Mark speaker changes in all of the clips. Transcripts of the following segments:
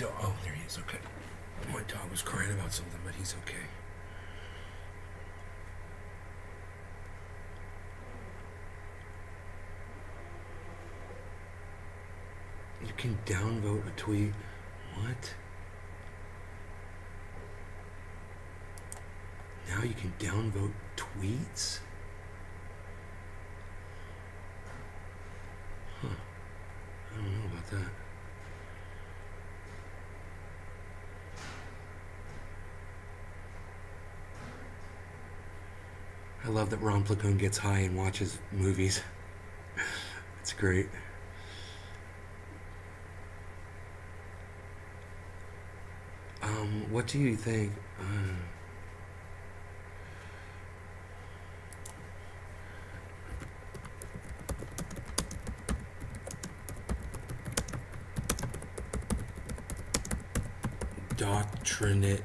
Speaker 1: dog. Oh, there he is. Okay. My dog was crying about something, but he's okay. You can downvote a tweet. What? Now you can downvote tweets? Huh. I don't know about that. I love that Ron Placone gets high and watches movies. It's great. What do you think? Doctrinate.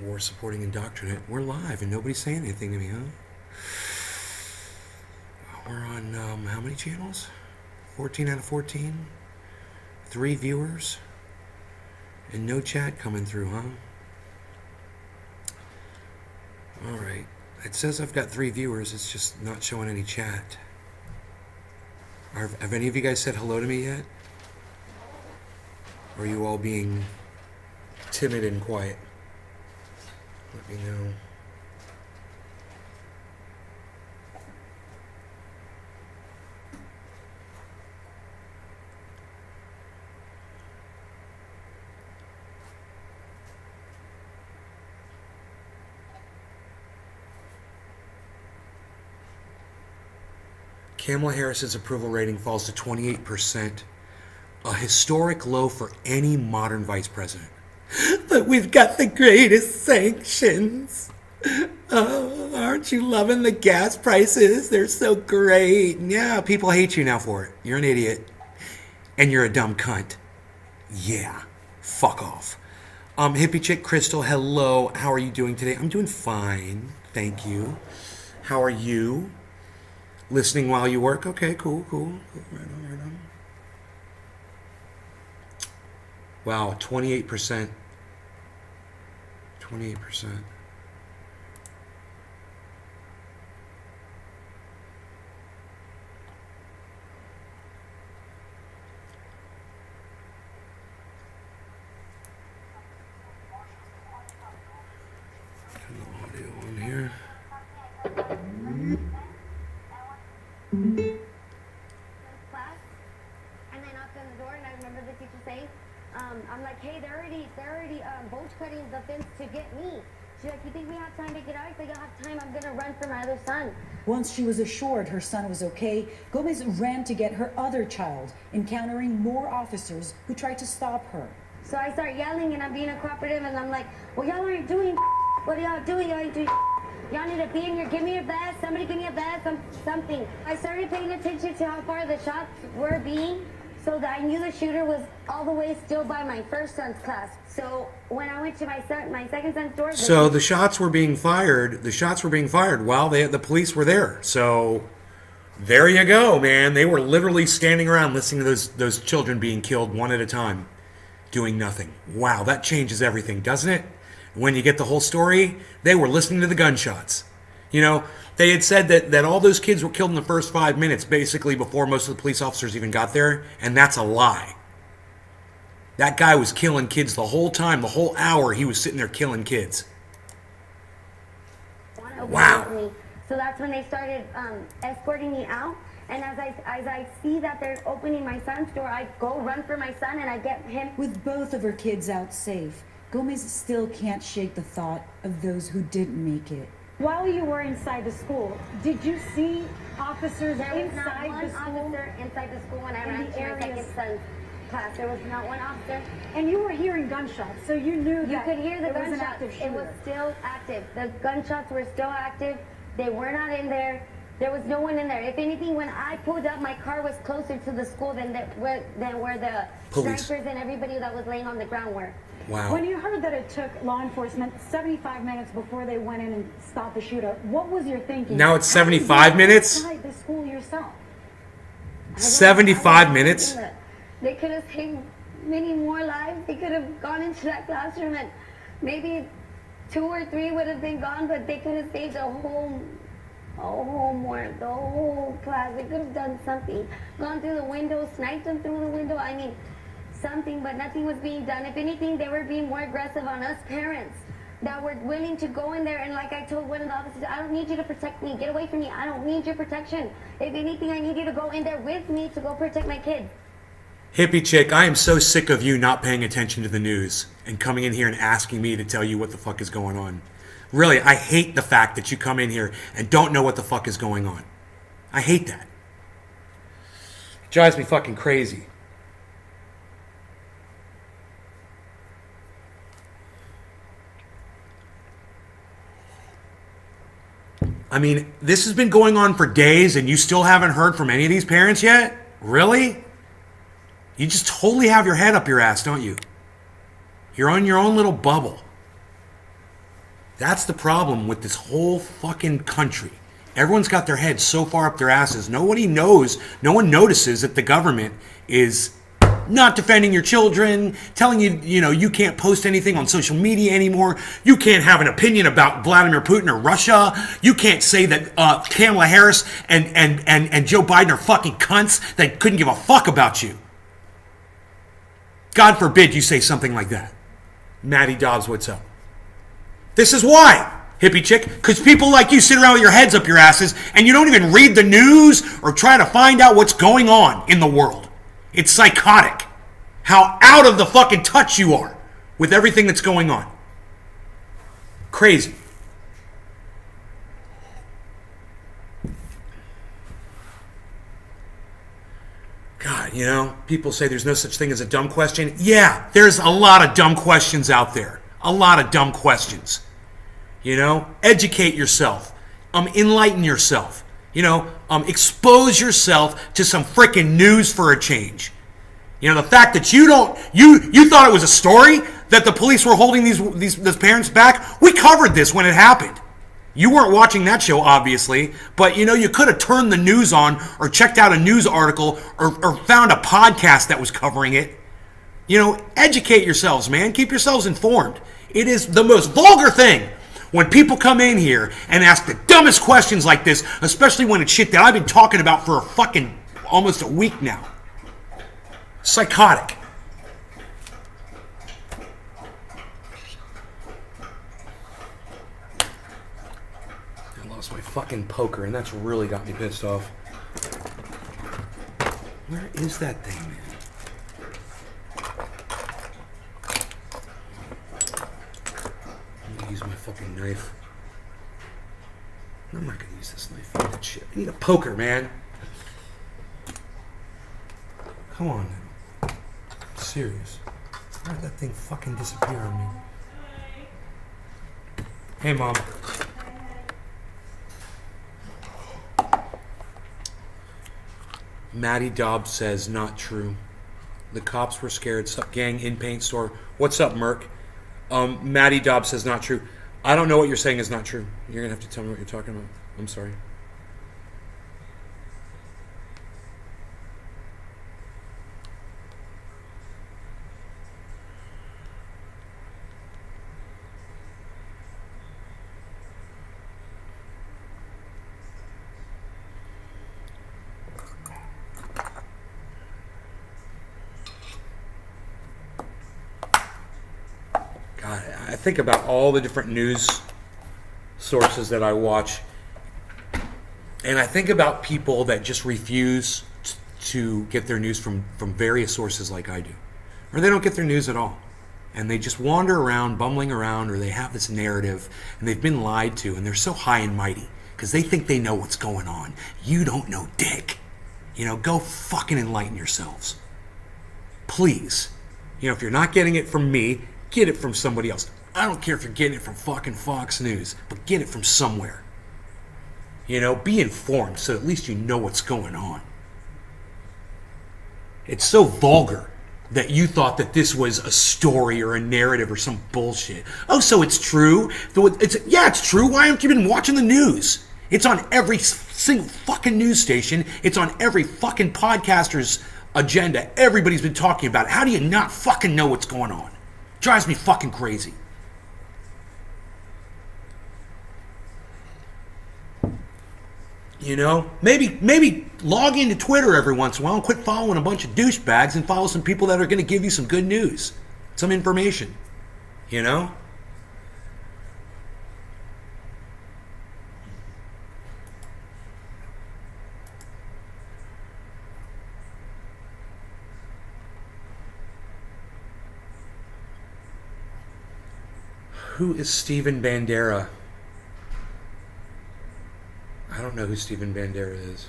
Speaker 1: War supporting indoctrinate. We're live and nobody's saying anything to me, huh? We're on how many channels? 14 out of 14? 3 viewers? And no chat coming through, huh? Alright. It says I've got 3 viewers, it's just not showing any chat. Have any of you guys said hello to me yet? Or are you all being timid and quiet? Let me know. Kamala Harris's approval rating falls to 28%, a historic low for any modern vice president. But we've got the greatest sanctions. Oh, aren't you loving the gas prices? They're so great. Yeah, people hate you now for it. You're an idiot. And you're a dumb cunt. Yeah, fuck off. Hippie chick Crystal, hello. How are you doing today? I'm doing fine, thank you. How are you? Listening while you work? Okay, cool. Right on. Wow, 28%. 28%. Turn the audio on here.
Speaker 2: Class, and I knocked on the door, and I remember the teacher saying, I'm like, hey, they're already bolt cutting the fence to get me. She's like, you think we have time to get out? I said, you'll have time. I'm gonna run for my other son.
Speaker 3: Once she was assured her son was okay, Gomez ran to get her other child, encountering more officers who tried to stop her.
Speaker 2: So I start yelling, and I'm being a cooperative, and I'm like, well, y'all aren't doing. What are y'all doing? Y'all ain't doing. Y'all need to be in here. Give me your vest. Somebody give me a vest. Something. I started paying attention to how far the shots were being, so that I knew the shooter was all the way still by my first son's class. So when I went to my second son's door.
Speaker 1: So the shots were being fired. While the police were there. So there you go, man. They were literally standing around listening to those children being killed one at a time, doing nothing. Wow, that changes everything, doesn't it? When you get the whole story, they were listening to the gunshots. You know, they had said that all those kids were killed in the first 5 minutes, basically before most of the police officers even got there, and that's a lie. That guy was killing kids the whole time, the whole hour he was sitting there killing kids. Wow.
Speaker 2: So that's when they started escorting me out. And as I see that they're opening my son's door, I go run for my son and I get him.
Speaker 3: With both of her kids out safe, Gomez still can't shake the thought of those who didn't make it.
Speaker 4: While you were inside the school, did you see officers
Speaker 2: There was
Speaker 4: inside
Speaker 2: not
Speaker 4: the
Speaker 2: one
Speaker 4: school?
Speaker 2: officer inside the school when I
Speaker 4: In
Speaker 2: ran
Speaker 4: the
Speaker 2: to my
Speaker 4: areas?
Speaker 2: second son's class. There was not one officer.
Speaker 4: And you were hearing gunshots, so you knew
Speaker 2: You
Speaker 4: that
Speaker 2: could hear the
Speaker 4: it was an
Speaker 2: gunshots.
Speaker 4: active
Speaker 2: It was
Speaker 4: shooter.
Speaker 2: still active. The gunshots were still active. They were not in there. There was no one in there. If anything, when I pulled up, my car was closer to the school than where the
Speaker 1: Police.
Speaker 2: snipers and everybody that was laying on the ground were.
Speaker 1: Wow.
Speaker 4: When you heard that it took law enforcement 75 minutes before they went in and stopped the shooter, what was your thinking?
Speaker 1: Now it's
Speaker 4: How did you
Speaker 1: 75
Speaker 4: get
Speaker 1: minutes?
Speaker 4: Inside the school yourself.
Speaker 1: 75 minutes?
Speaker 2: They could have saved many more lives. They could have gone into that classroom and maybe 2 or 3 would have been gone, but they could have saved a whole homework, the whole class. They could have done something. Gone through the window, sniped them through the window. I mean, something, but nothing was being done. If anything, they were being more aggressive on us parents that were willing to go in there. And like I told one of the officers, I don't need you to protect me. Get away from me. I don't need your protection. If anything, I need you to go in there with me to go protect my kids.
Speaker 1: Hippie chick, I am so sick of you not paying attention to the news and coming in here and asking me to tell you what the fuck is going on. Really, I hate the fact that you come in here and don't know what the fuck is going on. I hate that. It drives me fucking crazy. I mean, this has been going on for days and you still haven't heard from any of these parents yet? Really? You just totally have your head up your ass, don't you? You're on your own little bubble. That's the problem with this whole fucking country. Everyone's got their heads so far up their asses. Nobody knows, no one notices that the government is not defending your children, telling you, you can't post anything on social media anymore. You can't have an opinion about Vladimir Putin or Russia. You can't say that Kamala Harris and Joe Biden are fucking cunts that couldn't give a fuck about you. God forbid you say something like that. Maddie Dobbs, what's up? This is why, hippie chick, because people like you sit around with your heads up your asses and you don't even read the news or try to find out what's going on in the world. It's psychotic how out of the fucking touch you are with everything that's going on. Crazy. God, people say there's no such thing as a dumb question. Yeah, there's a lot of dumb questions out there. A lot of dumb questions. Educate yourself. Enlighten yourself. Expose yourself to some frickin' news for a change. The fact that you thought it was a story that the police were holding these parents back. We covered this when it happened. You weren't watching that show, obviously, but you could have turned the news on or checked out a news article or found a podcast that was covering it. Educate yourselves, man. Keep yourselves informed. It is the most vulgar thing when people come in here and ask the dumbest questions like this, especially when it's shit that I've been talking about for almost a week now. Psychotic. I lost my fucking poker, and that's really got me pissed off. Where is that thing, man? I'm gonna use my fucking knife. I'm not gonna use this knife for that shit. I need a poker, man. Come on now. I'm serious. Why did that thing fucking disappear on me? Hey, Mom. Maddie Dobbs says, not true. The cops were scared. Sup, gang, in paint store. What's up, Merc? Maddie Dobbs says, not true. I don't know what you're saying is not true. You're going to have to tell me what you're talking about. I'm sorry. I think about all the different news sources that I watch, and I think about people that just refuse to get their news from various sources like I do, or they don't get their news at all, and they just wander around, bumbling around, or they have this narrative, and they've been lied to, and they're so high and mighty because they think they know what's going on. You don't know dick. Go fucking enlighten yourselves. Please. If you're not getting it from me, get it from somebody else. I don't care if you're getting it from fucking Fox News, but get it from somewhere. Be informed so at least you know what's going on. It's so vulgar that you thought that this was a story or a narrative or some bullshit. Oh, so it's true? Yeah, it's true. Why haven't you been watching the news? It's on every single fucking news station. It's on every fucking podcaster's agenda. Everybody's been talking about it. How do you not fucking know what's going on? Drives me fucking crazy. You know, maybe log into Twitter every once in a while and quit following a bunch of douchebags and follow some people that are going to give you some good news, some information. You know? Who is Steven Bandera? I don't know who Steven Bandera is.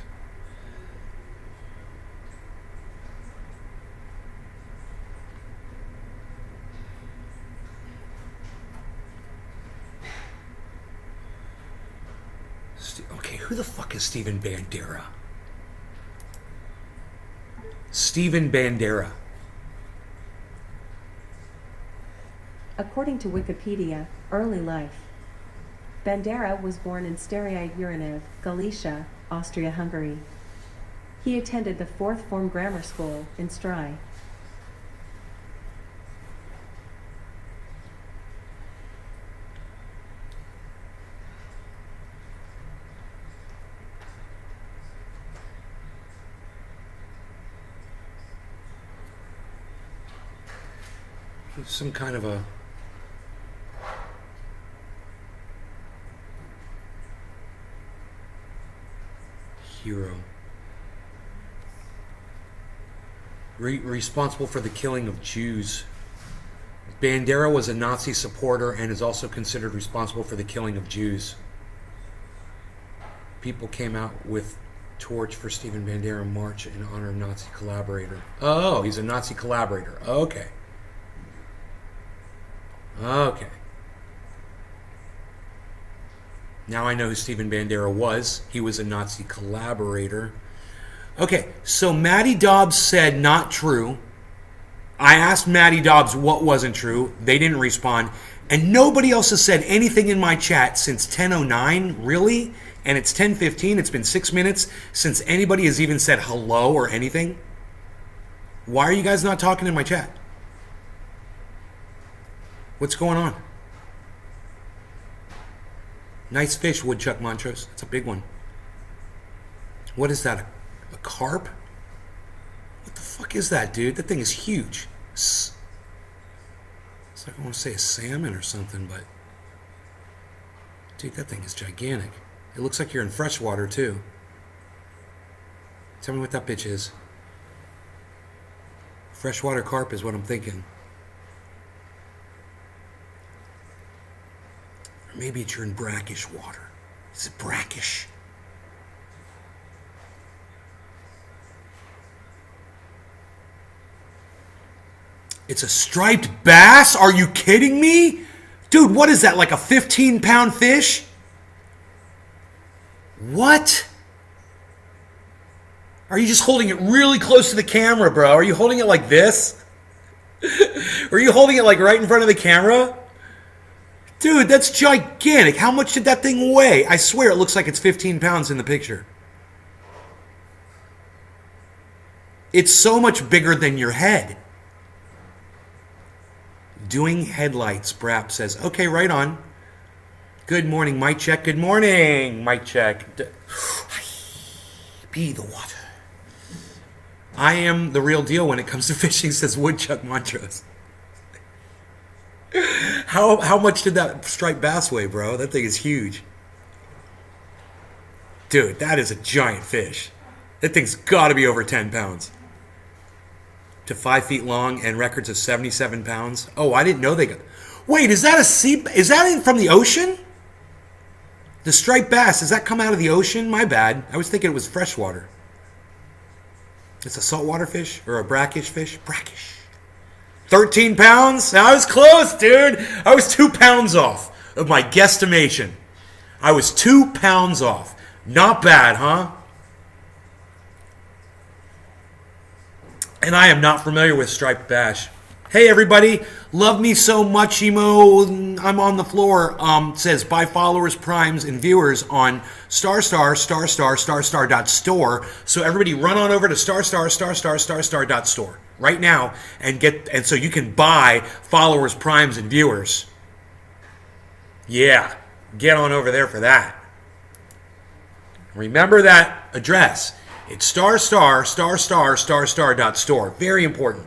Speaker 1: Okay, who the fuck is Steven Bandera? Steven Bandera.
Speaker 5: According to Wikipedia, early life. Bandera was born in Stariai Uranev, Galicia, Austria-Hungary. He attended the 4th Form Grammar School in Stry.
Speaker 1: Some kind of a hero. Responsible for the killing of Jews. Bandera was a Nazi supporter and is also considered responsible for the killing of Jews. People came out with torch for Steven Bandera march in honor of Nazi collaborator. Oh, he's a Nazi collaborator. Okay. Okay. Now I know who Steven Bandera was. He was a Nazi collaborator. Okay, so Maddie Dobbs said not true. I asked Maddie Dobbs what wasn't true. They didn't respond. And nobody else has said anything in my chat since 10:09, really? And it's 10:15. It's been 6 minutes since anybody has even said hello or anything. Why are you guys not talking in my chat? What's going on? Nice fish, Woodchuck Montrose. It's a big one. What is that? A carp? What the fuck is that, dude? That thing is huge. It's like I want to say a salmon or something, but dude, that thing is gigantic. It looks like you're in freshwater too. Tell me what that bitch is. Freshwater carp is what I'm thinking. Or maybe you're in brackish water. Is it brackish? It's a striped bass? Are you kidding me? Dude, what is that, like a 15-pound fish? What? Are you just holding it really close to the camera, bro? Are you holding it like this? Are you holding it like right in front of the camera? Dude, that's gigantic. How much did that thing weigh? I swear it looks like it's 15 pounds in the picture. It's so much bigger than your head. Doing headlights, Brap says. Okay, right on. Good morning, mic check. Good morning, mic check. Be the water. I am the real deal when it comes to fishing, says Woodchuck Montrose. How much did that striped bass weigh, bro? That thing is huge. Dude, that is a giant fish. That thing's got to be over 10 pounds. To 5 feet long and records of 77 pounds. Oh, I didn't know they got... Wait, is that a sea... Is that from the ocean? The striped bass, does that come out of the ocean? My bad. I was thinking it was freshwater. It's a saltwater fish? Or a brackish fish? Brackish. 13 pounds? I was close, dude. I was 2 pounds off of my guesstimation. I was 2 pounds off. Not bad, huh? And I am not familiar with striped bass. Hey everybody, love me so much, emo. I'm on the floor. Says buy followers, primes, and viewers on star.store. So everybody run on over to star.store right now and so you can buy followers, primes, and viewers. Yeah, get on over there for that. Remember that address. It's star.store. Very important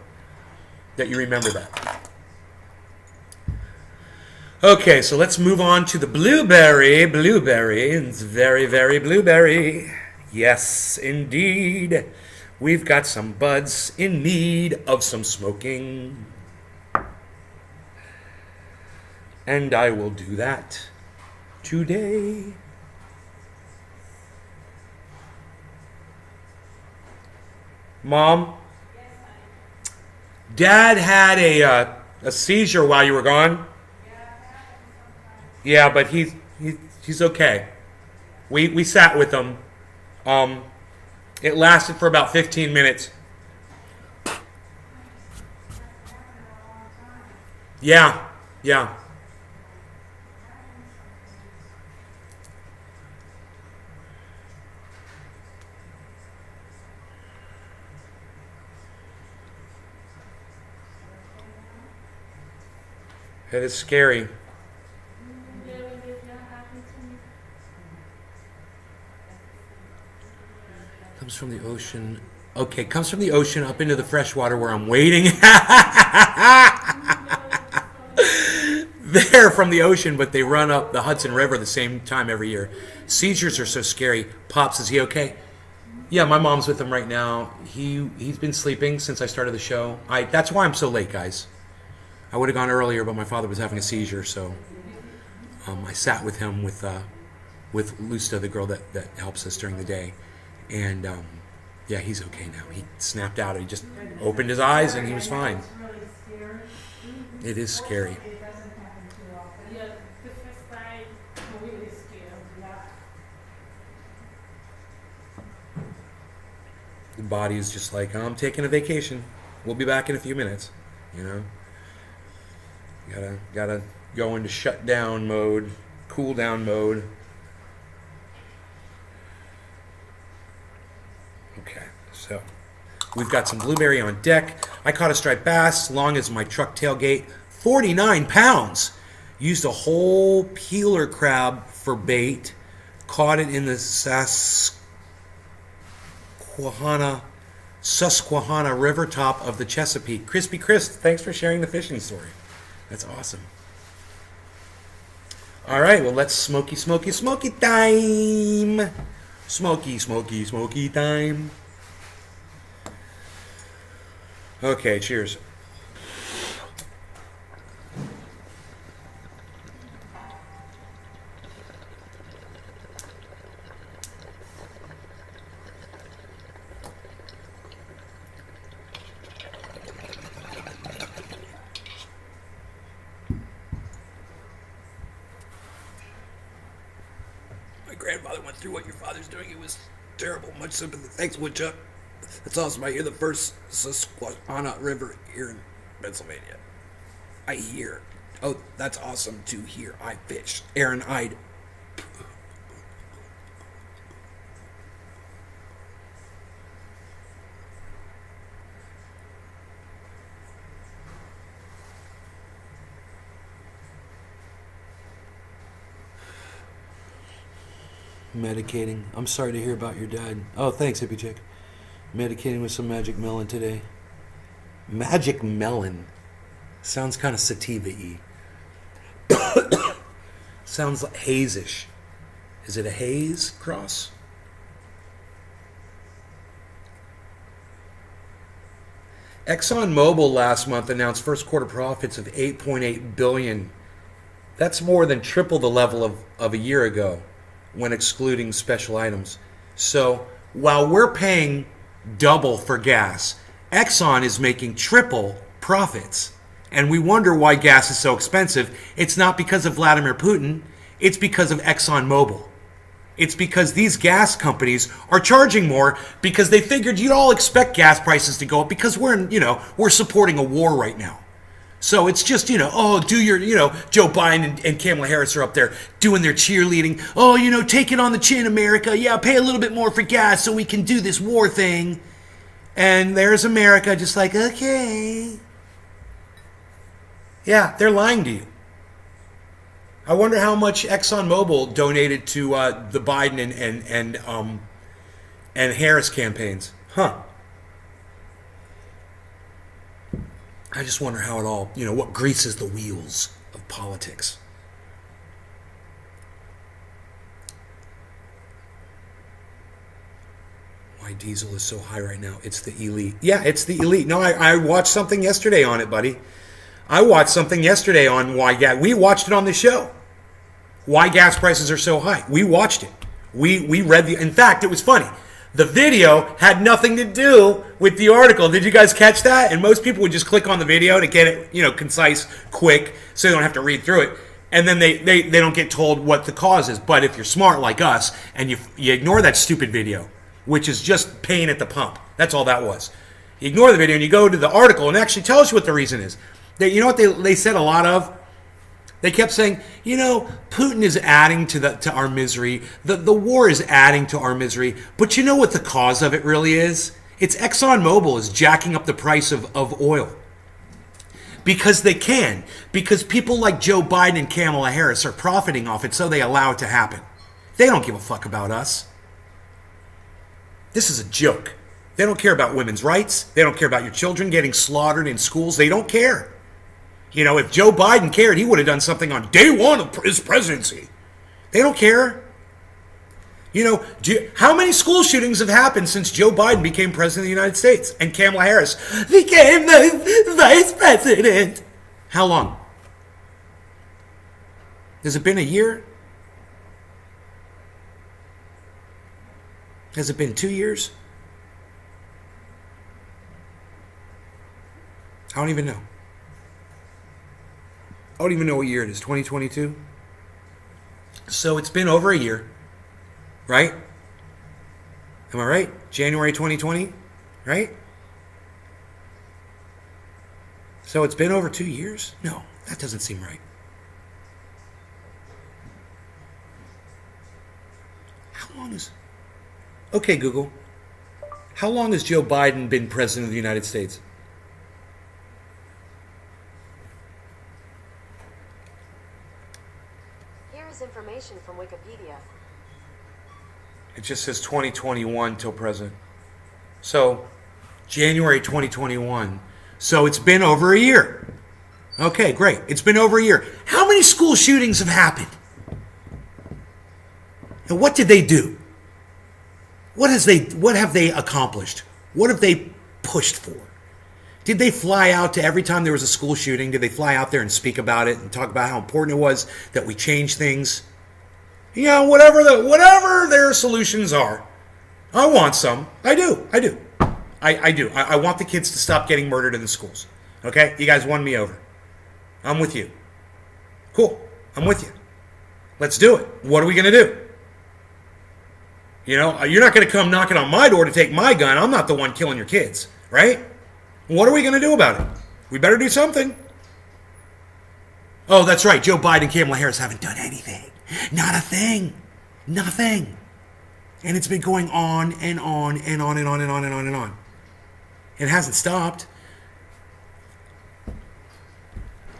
Speaker 1: that you remember that. Okay, so let's move on to the blueberry. It's very, very blueberry. Yes, indeed. We've got some buds in need of some smoking. And I will do that today. Mom? Dad had a seizure while you were gone. Yeah, but he's okay. We sat with him. It lasted for about 15 minutes. Yeah. It is scary. Comes from the ocean. Okay, comes from the ocean up into the freshwater where I'm waiting. They're from the ocean, but they run up the Hudson River the same time every year. Seizures are so scary. Pops, is he okay? Yeah, my mom's with him right now. He's been sleeping since I started the show. That's why I'm so late, guys. I would have gone earlier, but my father was having a seizure, so I sat with him with Lusta, the girl that helps us during the day, and yeah, he's okay now. He snapped out. He just opened his eyes, and he was fine. It is scary. The body is just like, I'm taking a vacation. We'll be back in a few minutes, you know. Gotta go into shutdown mode, cool down mode. Okay, so we've got some blueberry on deck. I caught a striped bass, long as my truck tailgate, 49 pounds. Used a whole peeler crab for bait. Caught it in the Susquehanna River top of the Chesapeake. Crispy Chris, thanks for sharing the fishing story. That's awesome. All right, well, let's smoky time. Smoky time. Okay, cheers. Grandfather went through what your father's doing. It was terrible. Much sympathy. Thanks, Woodchuck. That's awesome. I hear the first Susquehanna River here in Pennsylvania. I hear. Oh, that's awesome to hear. I fish. Aaron Ide. Medicating. I'm sorry to hear about your dad. Oh, thanks, hippie chick. Medicating with some magic melon today. Magic melon. Sounds kind of sativa-y. Sounds like haze-ish. Is it a haze cross? ExxonMobil last month announced first quarter profits of $8.8 billion. That's more than triple the level of a year ago, when excluding special items. So while we're paying double for gas, Exxon is making triple profits. And we wonder why gas is so expensive. It's not because of Vladimir Putin. It's because of ExxonMobil. It's because these gas companies are charging more because they figured you'd all expect gas prices to go up because we're supporting a war right now. So it's just, oh, do your, Joe Biden and Kamala Harris are up there doing their cheerleading. Oh, take it on the chin, America. Yeah, pay a little bit more for gas so we can do this war thing. And there's America just like, okay. Yeah, they're lying to you. I wonder how much ExxonMobil donated to the Biden and Harris campaigns. Huh. I just wonder how it all, what greases the wheels of politics. Why diesel is so high right now? It's the elite. Yeah, it's the elite. No, I watched something yesterday on it, buddy. I watched something yesterday on why gas. We watched it on the show. Why gas prices are so high. We watched it. We read the. In fact, it was funny. The video had nothing to do with the article. Did you guys catch that? And most people would just click on the video to get it, concise, quick, so they don't have to read through it. And then they don't get told what the cause is. But if you're smart like us and you ignore that stupid video, which is just pain at the pump, that's all that was. You ignore the video and you go to the article and it actually tells you what the reason is. You know what they said a lot of? They kept saying, Putin is adding to our misery. The war is adding to our misery. But you know what the cause of it really is? It's ExxonMobil is jacking up the price of oil. Because they can. Because people like Joe Biden and Kamala Harris are profiting off it, so they allow it to happen. They don't give a fuck about us. This is a joke. They don't care about women's rights. They don't care about your children getting slaughtered in schools. They don't care. If Joe Biden cared, he would have done something on day one of his presidency. They don't care. How many school shootings have happened since Joe Biden became president of the United States and Kamala Harris became the vice president? How long? Has it been a year? Has it been 2 years? I don't even know. I don't even know what year it is, 2022? So it's been over a year, right? Am I right? January 2020, right? So it's been over 2 years? No, that doesn't seem right. How long is... Okay, Google. How long has Joe Biden been president of the United States?
Speaker 6: Information from Wikipedia.
Speaker 1: It just says 2021 till present. So, January 2021. So it's been over a year. Okay, great. It's been over a year. How many school shootings have happened? And what did they do? What have they accomplished? What have they pushed for? Did they fly out to every time there was a school shooting? Did they fly out there and speak about it and talk about how important it was that we change things? Whatever their solutions are. I want some. I do. I do. I want the kids to stop getting murdered in the schools. Okay? You guys won me over. I'm with you. Cool. I'm with you. Let's do it. What are we going to do? You're not going to come knocking on my door to take my gun. I'm not the one killing your kids. Right? What are we going to do about it? We better do something. Oh, that's right. Joe Biden and Kamala Harris haven't done anything. Not a thing. Nothing. And it's been going on and on and on and on and on and on and on. It hasn't stopped.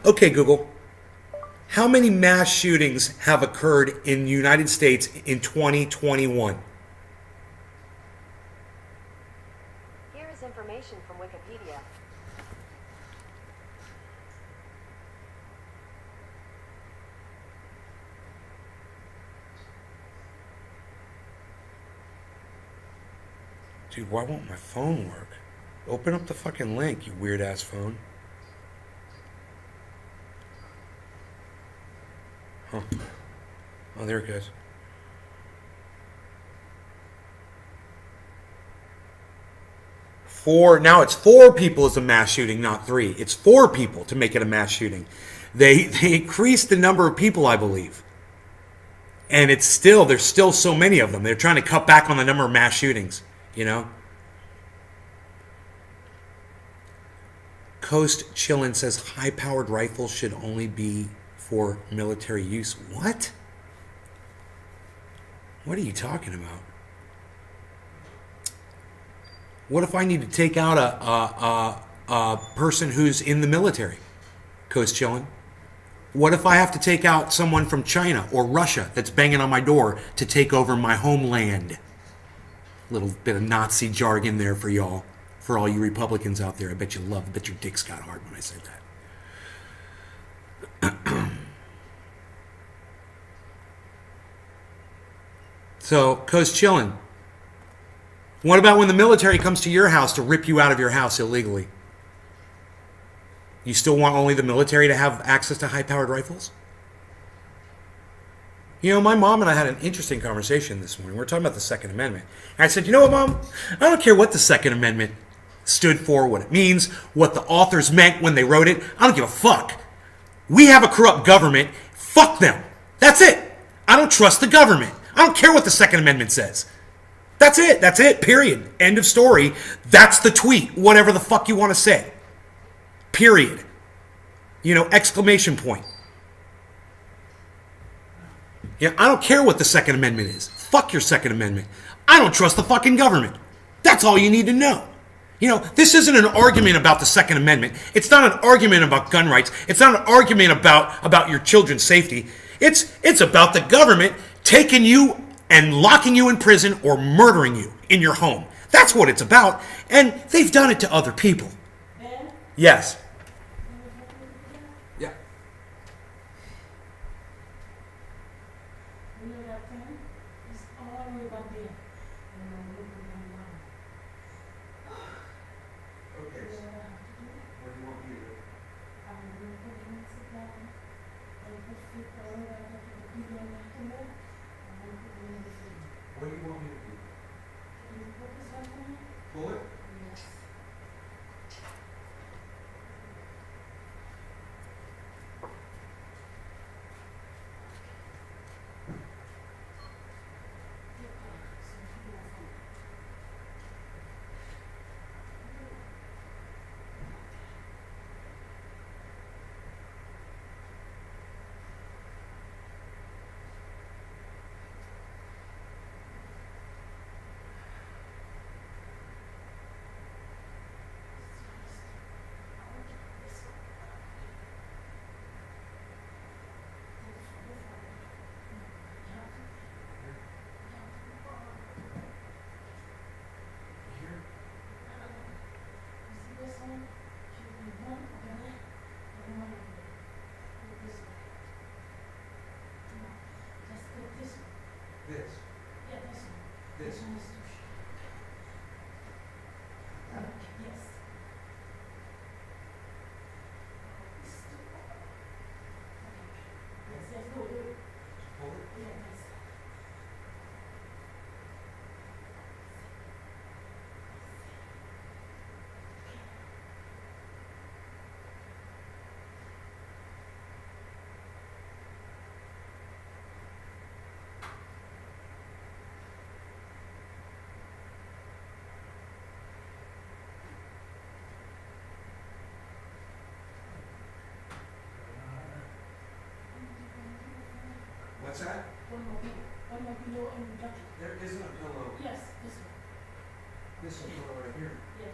Speaker 1: Okay, Google. How many mass shootings have occurred in the United States in 2021?
Speaker 6: Here is information from Wikipedia.
Speaker 1: Dude, why won't my phone work? Open up the fucking link, you weird ass phone. Huh. Oh, there it goes. Now it's 4 people as a mass shooting, not 3. It's 4 people to make it a mass shooting. They increased the number of people, I believe. And there's still so many of them. They're trying to cut back on the number of mass shootings, Coast Chillin says high-powered rifles should only be for military use. What? What are you talking about? What if I need to take out a person who's in the military? Coast Chillin. What if I have to take out someone from China or Russia that's banging on my door to take over my homeland? Little bit of Nazi jargon there for y'all. For all you Republicans out there, I bet your dicks got hard when I said that. So, Coast Chillin'. What about when the military comes to your house to rip you out of your house illegally? You still want only the military to have access to high-powered rifles? You know, my mom and I had an interesting conversation this morning. We were talking about the Second Amendment. And I said, you know what, Mom? I don't care what the Second Amendment stood for, what it means, what the authors meant when they wrote it. I don't give a fuck. We have a corrupt government. Fuck them. That's it. I don't trust the government. I don't care what the Second Amendment says. That's it. That's it. Period. End of story. That's the tweet. Whatever the fuck you want to say. Period. You know, exclamation point. Yeah, I don't care what the Second Amendment is. Fuck your Second Amendment. I don't trust the fucking government. That's all you need to know. You know, this isn't an argument about the Second Amendment. It's not an argument about gun rights. It's not an argument about your children's safety. It's about the government taking you and locking you in prison or murdering you in your home. That's what it's about. And they've done it to other people.
Speaker 7: Ben?
Speaker 1: Yes. Yeah.
Speaker 7: You know that thing? It's all the way back there. And I'm looking down now.
Speaker 1: Okay. What do you want me to do?
Speaker 7: I'm going to put him sit down and put feet all the way back to the big one after that. I'm going to put him in the thing.
Speaker 1: What do you want me to do?
Speaker 7: Can you focus on me?
Speaker 1: Pull it?
Speaker 7: Yes.
Speaker 1: This.
Speaker 7: Yeah, this one.
Speaker 1: This.
Speaker 7: This one is too short. Yes. It's too hard. Okay. Yes, yes, go, go.
Speaker 1: Pull it?
Speaker 7: Yeah, yes.
Speaker 1: What's that?
Speaker 7: One more below on the jacket.
Speaker 1: There isn't a pillow.
Speaker 7: Yes, this one.
Speaker 1: This is a pillow right here.
Speaker 7: Yeah.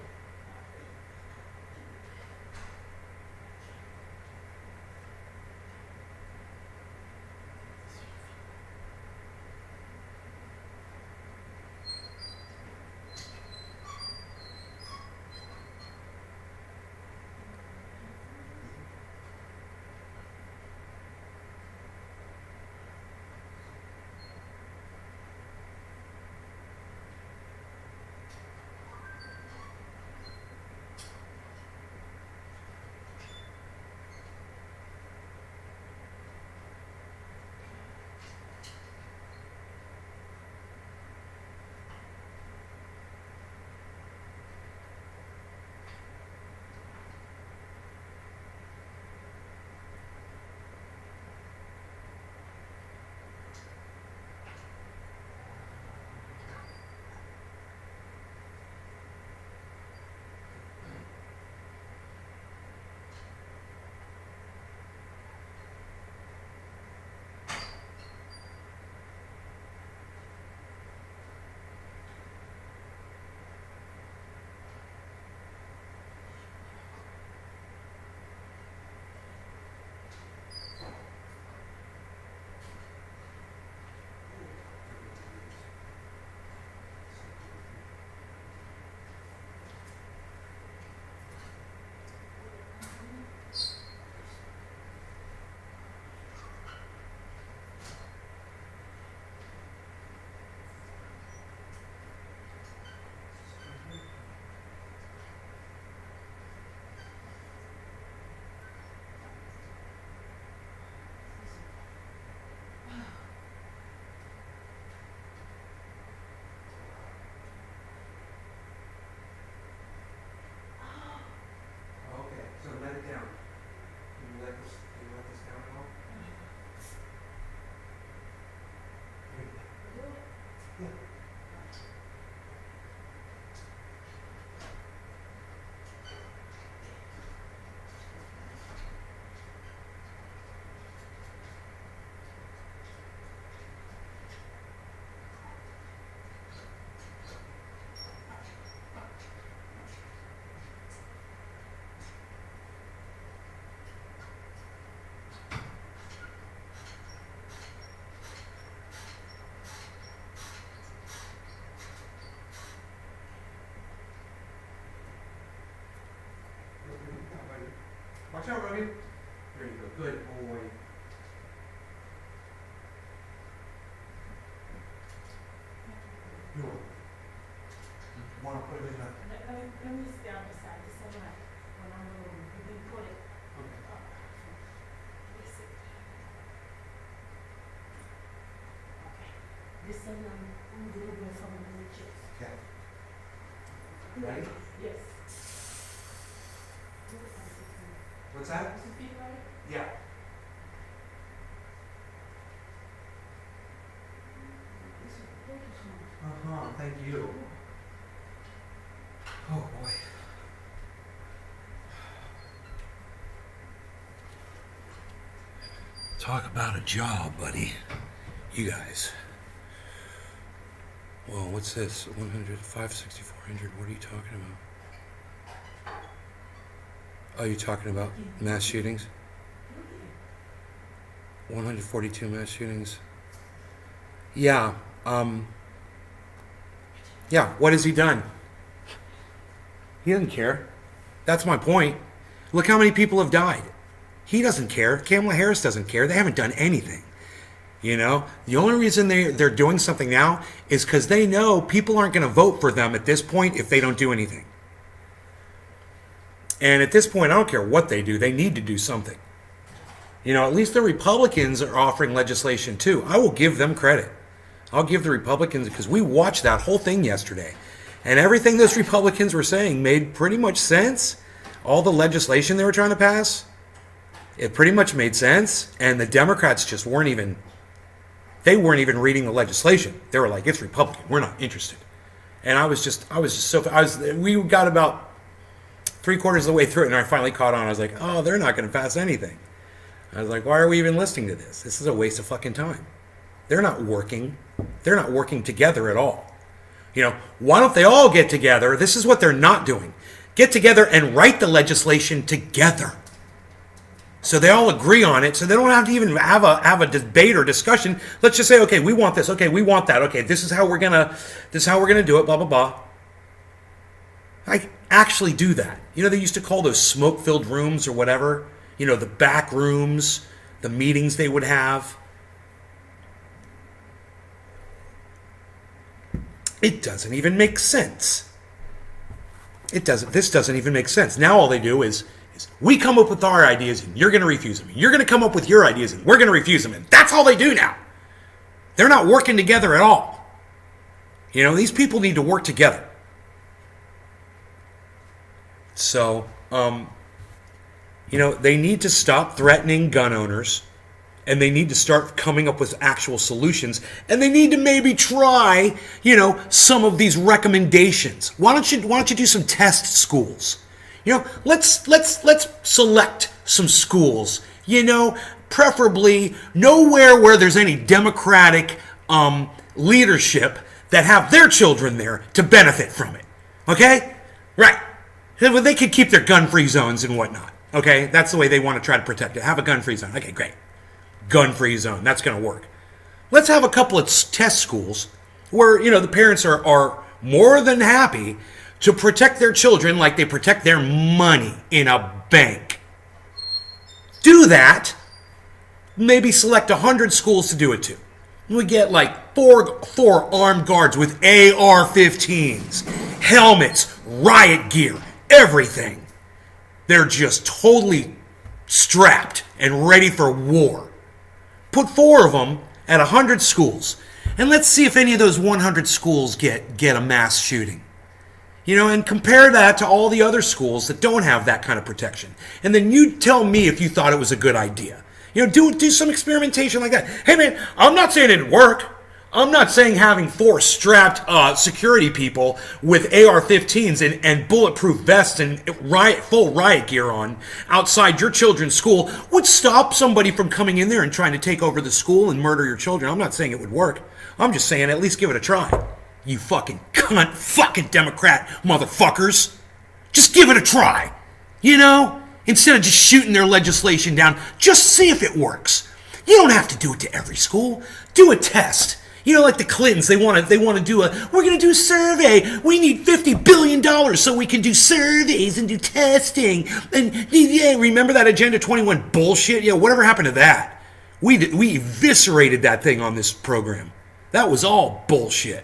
Speaker 1: Watch out, Rogan. There you go. Good boy. You're welcome. Want to put it in the...
Speaker 7: Let me stay on the side, just so that when I'm moving, you can put it up. This is- Okay. This one, I'm gonna go from the chest.
Speaker 1: Okay. Ready?
Speaker 7: Yes.
Speaker 1: What's that?
Speaker 7: Does it feel right?
Speaker 1: Yeah.
Speaker 7: Thank you so much.
Speaker 1: Thank you. Oh boy. Talk about a job, buddy. You guys. Whoa, what's this? 100, 560, 400. What are you talking about? Oh, you're talking about mass shootings? 142 mass shootings. Yeah, yeah, what has he done? He doesn't care. That's my point. Look how many people have died. He doesn't care. Kamala Harris doesn't care. They haven't done anything. You know, the only reason they're doing something now is because they know people aren't going to vote for them at this point if they don't do anything. And at this point, I don't care what they do. They need to do something. You know, at least the Republicans are offering legislation too. I will give them credit. I'll give the Republicans, because we watched that whole thing yesterday. And everything those Republicans were saying made pretty much sense. All the legislation they were trying to pass, it pretty much made sense. And the Democrats just weren't even reading the legislation. They were like, it's Republican. We're not interested. And we got about 3/4 of the way through it, and I finally caught on. I was like, oh, they're not going to pass anything. I was like, why are we even listening to this? This is a waste of fucking time. They're not working. They're not working together at all. You know, why don't they all get together? This is what they're not doing. Get together and write the legislation together. So they all agree on it, so they don't have to even have a debate or discussion. Let's just say, okay, we want this. Okay, we want that. Okay, this is how we're gonna do it, blah, blah, blah. I actually do that. You know, they used to call those smoke-filled rooms or whatever. You know, the back rooms, the meetings they would have. It doesn't even make sense. This doesn't even make sense. Now all they do is we come up with our ideas and you're going to refuse them. You're going to come up with your ideas and we're going to refuse them. And that's all they do now. They're not working together at all. You know, these people need to work together. So, you know, they need to stop threatening gun owners, and they need to start coming up with actual solutions, and they need to maybe try, you know, some of these recommendations. Why don't you do some test schools? You know, let's select some schools, you know, preferably nowhere where there's any Democratic leadership that have their children there to benefit from it. Okay? Right. They could keep their gun-free zones and whatnot. Okay? That's the way they want to try to protect it. Have a gun-free zone. Okay, great. Gun-free zone. That's going to work. Let's have a couple of test schools where, you know, the parents are more than happy to protect their children like they protect their money in a bank. Do that. Maybe select 100 schools to do it to. We get like four armed guards with AR-15s, helmets, riot gear, everything. They're just totally strapped and ready for war. Put 4 of them at 100 schools, and let's see if any of those 100 schools get a mass shooting. You know, and compare that to all the other schools that don't have that kind of protection. And then you tell me if you thought it was a good idea. You know, do some experimentation like that. Hey man, I'm not saying it'd work. I'm not saying having 4 strapped security people with AR-15s and bulletproof vests and full riot gear on outside your children's school would stop somebody from coming in there and trying to take over the school and murder your children. I'm not saying it would work. I'm just saying at least give it a try. You fucking cunt, fucking Democrat motherfuckers. Just give it a try. You know? Instead of just shooting their legislation down, just see if it works. You don't have to do it to every school. Do a test. You know, like the Clintons, they want to do we're going to do a survey. We need $50 billion so we can do surveys and do testing. And yeah, remember that Agenda 21 bullshit? Yeah, whatever happened to that? We eviscerated that thing on this program. That was all bullshit.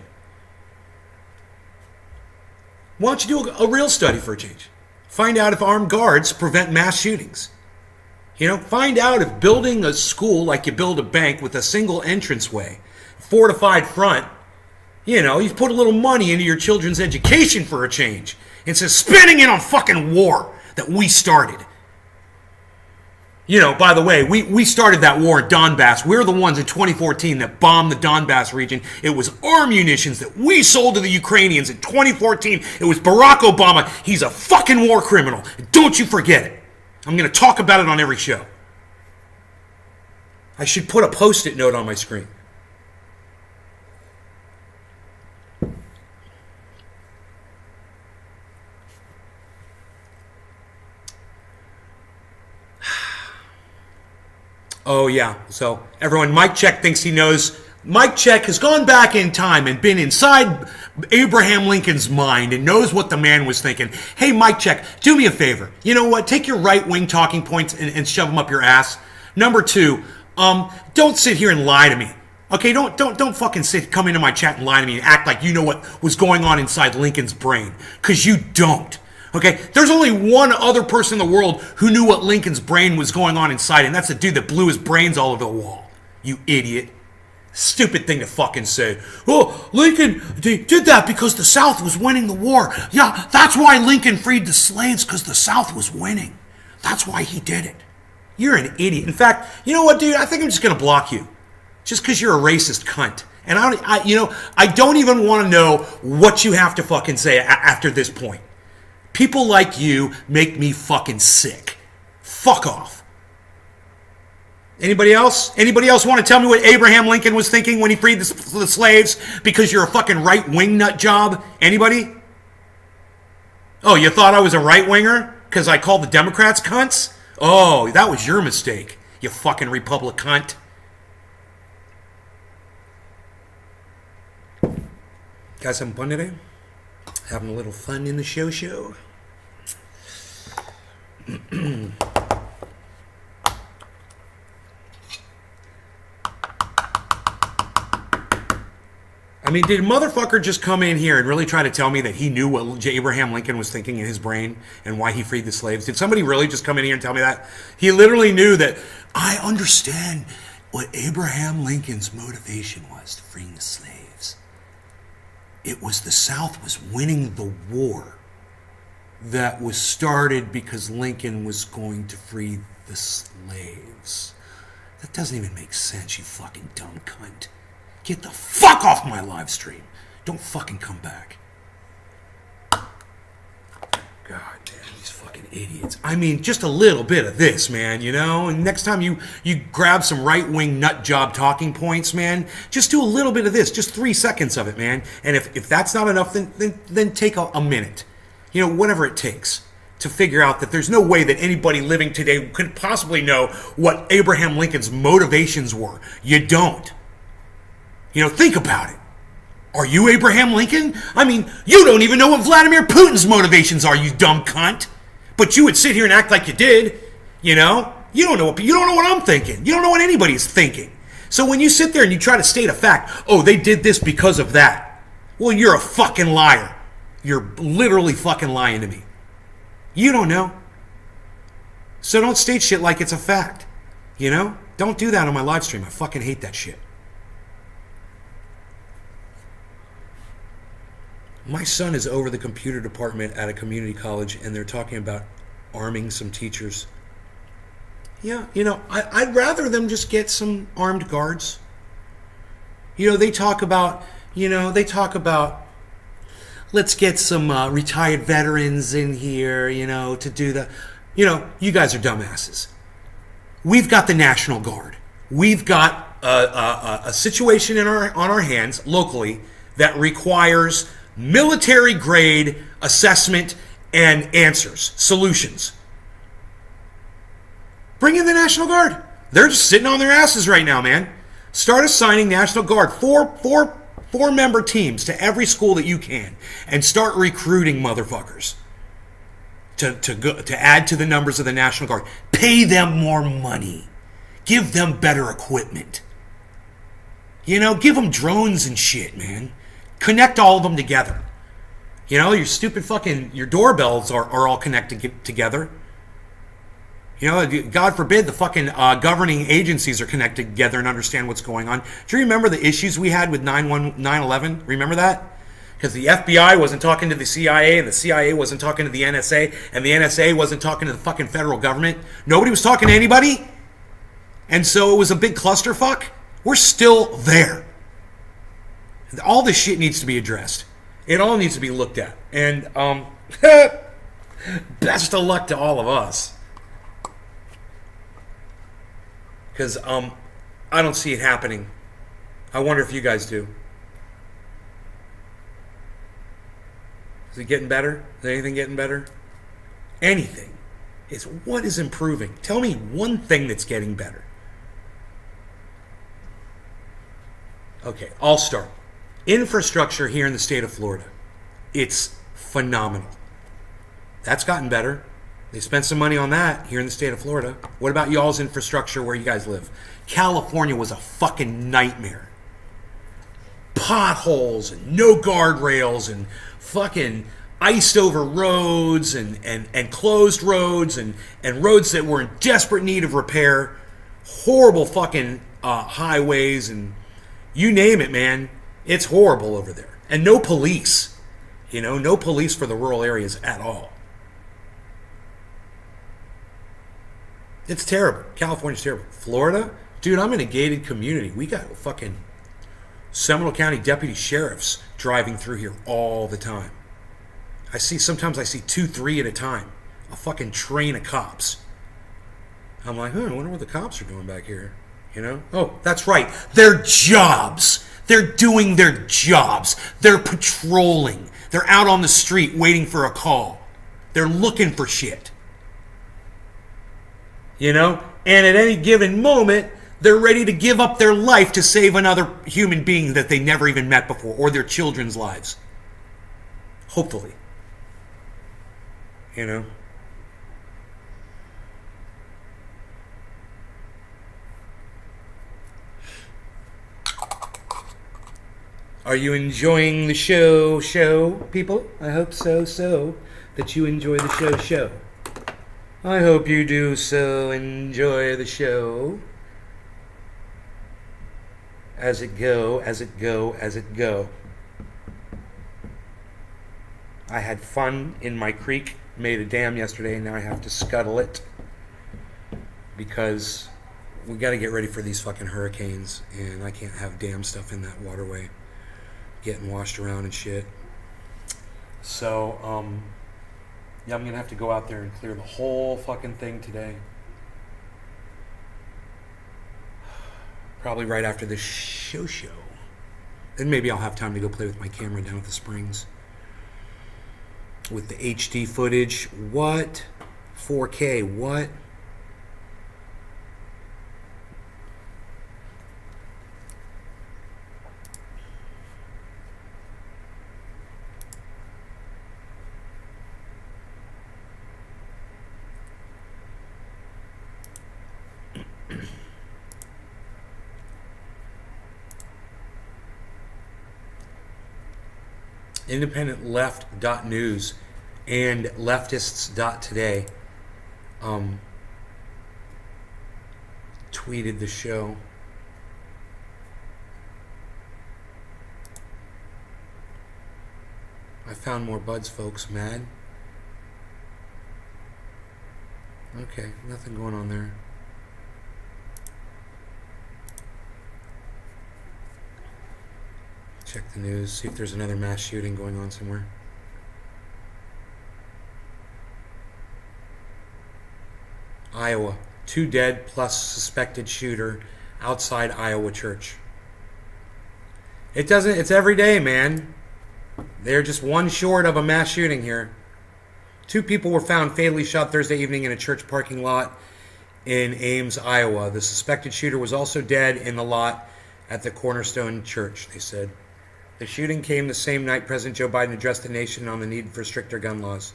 Speaker 1: Why don't you do a real study for a change? Find out if armed guards prevent mass shootings. You know, find out if building a school like you build a bank with a single entranceway, fortified front, you know, you've put a little money into your children's education for a change instead of spending it on fucking war that we started. You know, by the way, we started that war in Donbass. We're the ones in 2014 that bombed the Donbass region. It was our munitions that we sold to the Ukrainians in 2014. It was Barack Obama. He's a fucking war criminal. Don't you forget it. I'm going to talk about it on every show. I should put a post-it note on my screen. Oh, yeah. So, everyone, Mike Check thinks he knows. Mike Check has gone back in time and been inside Abraham Lincoln's mind and knows what the man was thinking. Hey, Mike Check, do me a favor. You know what? Take your right-wing talking points and shove them up your ass. Number two, don't sit here and lie to me. Okay, don't fucking come into my chat and lie to me and act like you know what was going on inside Lincoln's brain. Because you don't. Okay, there's only one other person in the world who knew what Lincoln's brain was going on inside, and that's the dude that blew his brains all over the wall. You idiot. Stupid thing to fucking say. Oh, Lincoln did that because the South was winning the war. Yeah, that's why Lincoln freed the slaves, because the South was winning. That's why he did it. You're an idiot. In fact, you know what, dude? I think I'm just going to block you. Just because you're a racist cunt. And I don't even want to know what you have to fucking say after this point. People like you make me fucking sick. Fuck off. Anybody else? Anybody else want to tell me what Abraham Lincoln was thinking when he freed the slaves because you're a fucking right-wing nut job? Anybody? Oh, you thought I was a right-winger because I called the Democrats cunts? Oh, that was your mistake, you fucking Republic cunt. Guys having fun today? Having a little fun in the show? I mean, did a motherfucker just come in here and really try to tell me that he knew what Abraham Lincoln was thinking in his brain and why he freed the slaves? Did somebody really just come in here and tell me that? He literally knew that I understand what Abraham Lincoln's motivation was to freeing the slaves. It was the South was winning the war that was started because Lincoln was going to free the slaves. That doesn't even make sense, you fucking dumb cunt. Get the fuck off my live stream. Don't fucking come back. God damn, these fucking idiots. I mean, just a little bit of this, man, you know? And next time you grab some right-wing nut job talking points, man, just do a little bit of this. Just 3 seconds of it, man. And if that's not enough, then take a minute. You know, whatever it takes to figure out that there's no way that anybody living today could possibly know what Abraham Lincoln's motivations were. You don't. You know, think about it. Are you Abraham Lincoln? I mean, you don't even know what Vladimir Putin's motivations are, you dumb cunt. But you would sit here and act like you did. You know? You don't know what I'm thinking. You don't know what anybody's thinking. So when you sit there and you try to state a fact, oh, they did this because of that. Well, you're a fucking liar. You're literally fucking lying to me. You don't know. So don't state shit like it's a fact. You know? Don't do that on my live stream. I fucking hate that shit. My son is over the computer department at a community college, and they're talking about arming some teachers. Yeah, you know, I'd rather them just get some armed guards. You know, they talk about, let's get some retired veterans in here, you know, to do the, you know, you guys are dumbasses. We've got the National Guard. We've got a situation on our hands locally that requires military grade assessment and answers, solutions. Bring in the National Guard. They're just sitting on their asses right now, man. Start assigning National Guard four-member teams to every school that you can, and start recruiting motherfuckers to add to the numbers of the National Guard. Pay them more money. Give them better equipment. You know, give them drones and shit, man. Connect all of them together. You know, your stupid fucking, your doorbells are all connected together. You know, God forbid the fucking governing agencies are connected together and understand what's going on. Do you remember the issues we had with 9/11? Remember that? Because the FBI wasn't talking to the CIA, and the CIA wasn't talking to the NSA, and the NSA wasn't talking to the fucking federal government. Nobody was talking to anybody. And so it was a big clusterfuck. We're still there. All this shit needs to be addressed. It all needs to be looked at. And best of luck to all of us. Because I don't see it happening. I wonder if you guys do. Is it getting better? Is anything getting better? Anything. It's what is improving. Tell me one thing that's getting better. Okay, I'll start. Infrastructure here in the state of Florida. It's phenomenal. That's gotten better. They spent some money on that here in the state of Florida. What about y'all's infrastructure where you guys live? California was a fucking nightmare. Potholes and no guardrails and fucking iced over roads and closed roads and roads that were in desperate need of repair. Horrible fucking highways and you name it, man. It's horrible over there. And no police. You know, no police for the rural areas at all. It's terrible. California's terrible. Florida? Dude, I'm in a gated community. We got fucking Seminole County deputy sheriffs driving through here all the time. Sometimes I see 2, 3 at a time. A fucking train of cops. I'm like, I wonder what the cops are doing back here. You know? Oh, that's right. Their jobs. They're doing their jobs. They're patrolling. They're out on the street waiting for a call. They're looking for shit. You know? And at any given moment, they're ready to give up their life to save another human being that they never even met before, or their children's lives. Hopefully. You know? Are you enjoying the show, people? I hope so, that you enjoy the show. I hope you do so enjoy the show. As it go. I had fun in my creek, made a dam yesterday, and now I have to scuttle it. Because we got to get ready for these fucking hurricanes, and I can't have dam stuff in that waterway getting washed around and shit. So, yeah, I'm going to have to go out there and clear the whole fucking thing today. Probably right after this show. Then maybe I'll have time to go play with my camera down at the Springs. With the HD footage. What? 4K. What? IndependentLeft.news and Leftists.today tweeted the show. I found more buds, folks. Mad? Okay, nothing going on there. Check the news, see if there's another mass shooting going on somewhere. Iowa, 2 dead plus suspected shooter outside Iowa church. It's every day, man. They're just one short of a mass shooting here. 2 people were found fatally shot Thursday evening in a church parking lot in Ames, Iowa. The suspected shooter was also dead in the lot at the Cornerstone Church, they said. The shooting came the same night President Joe Biden addressed the nation on the need for stricter gun laws.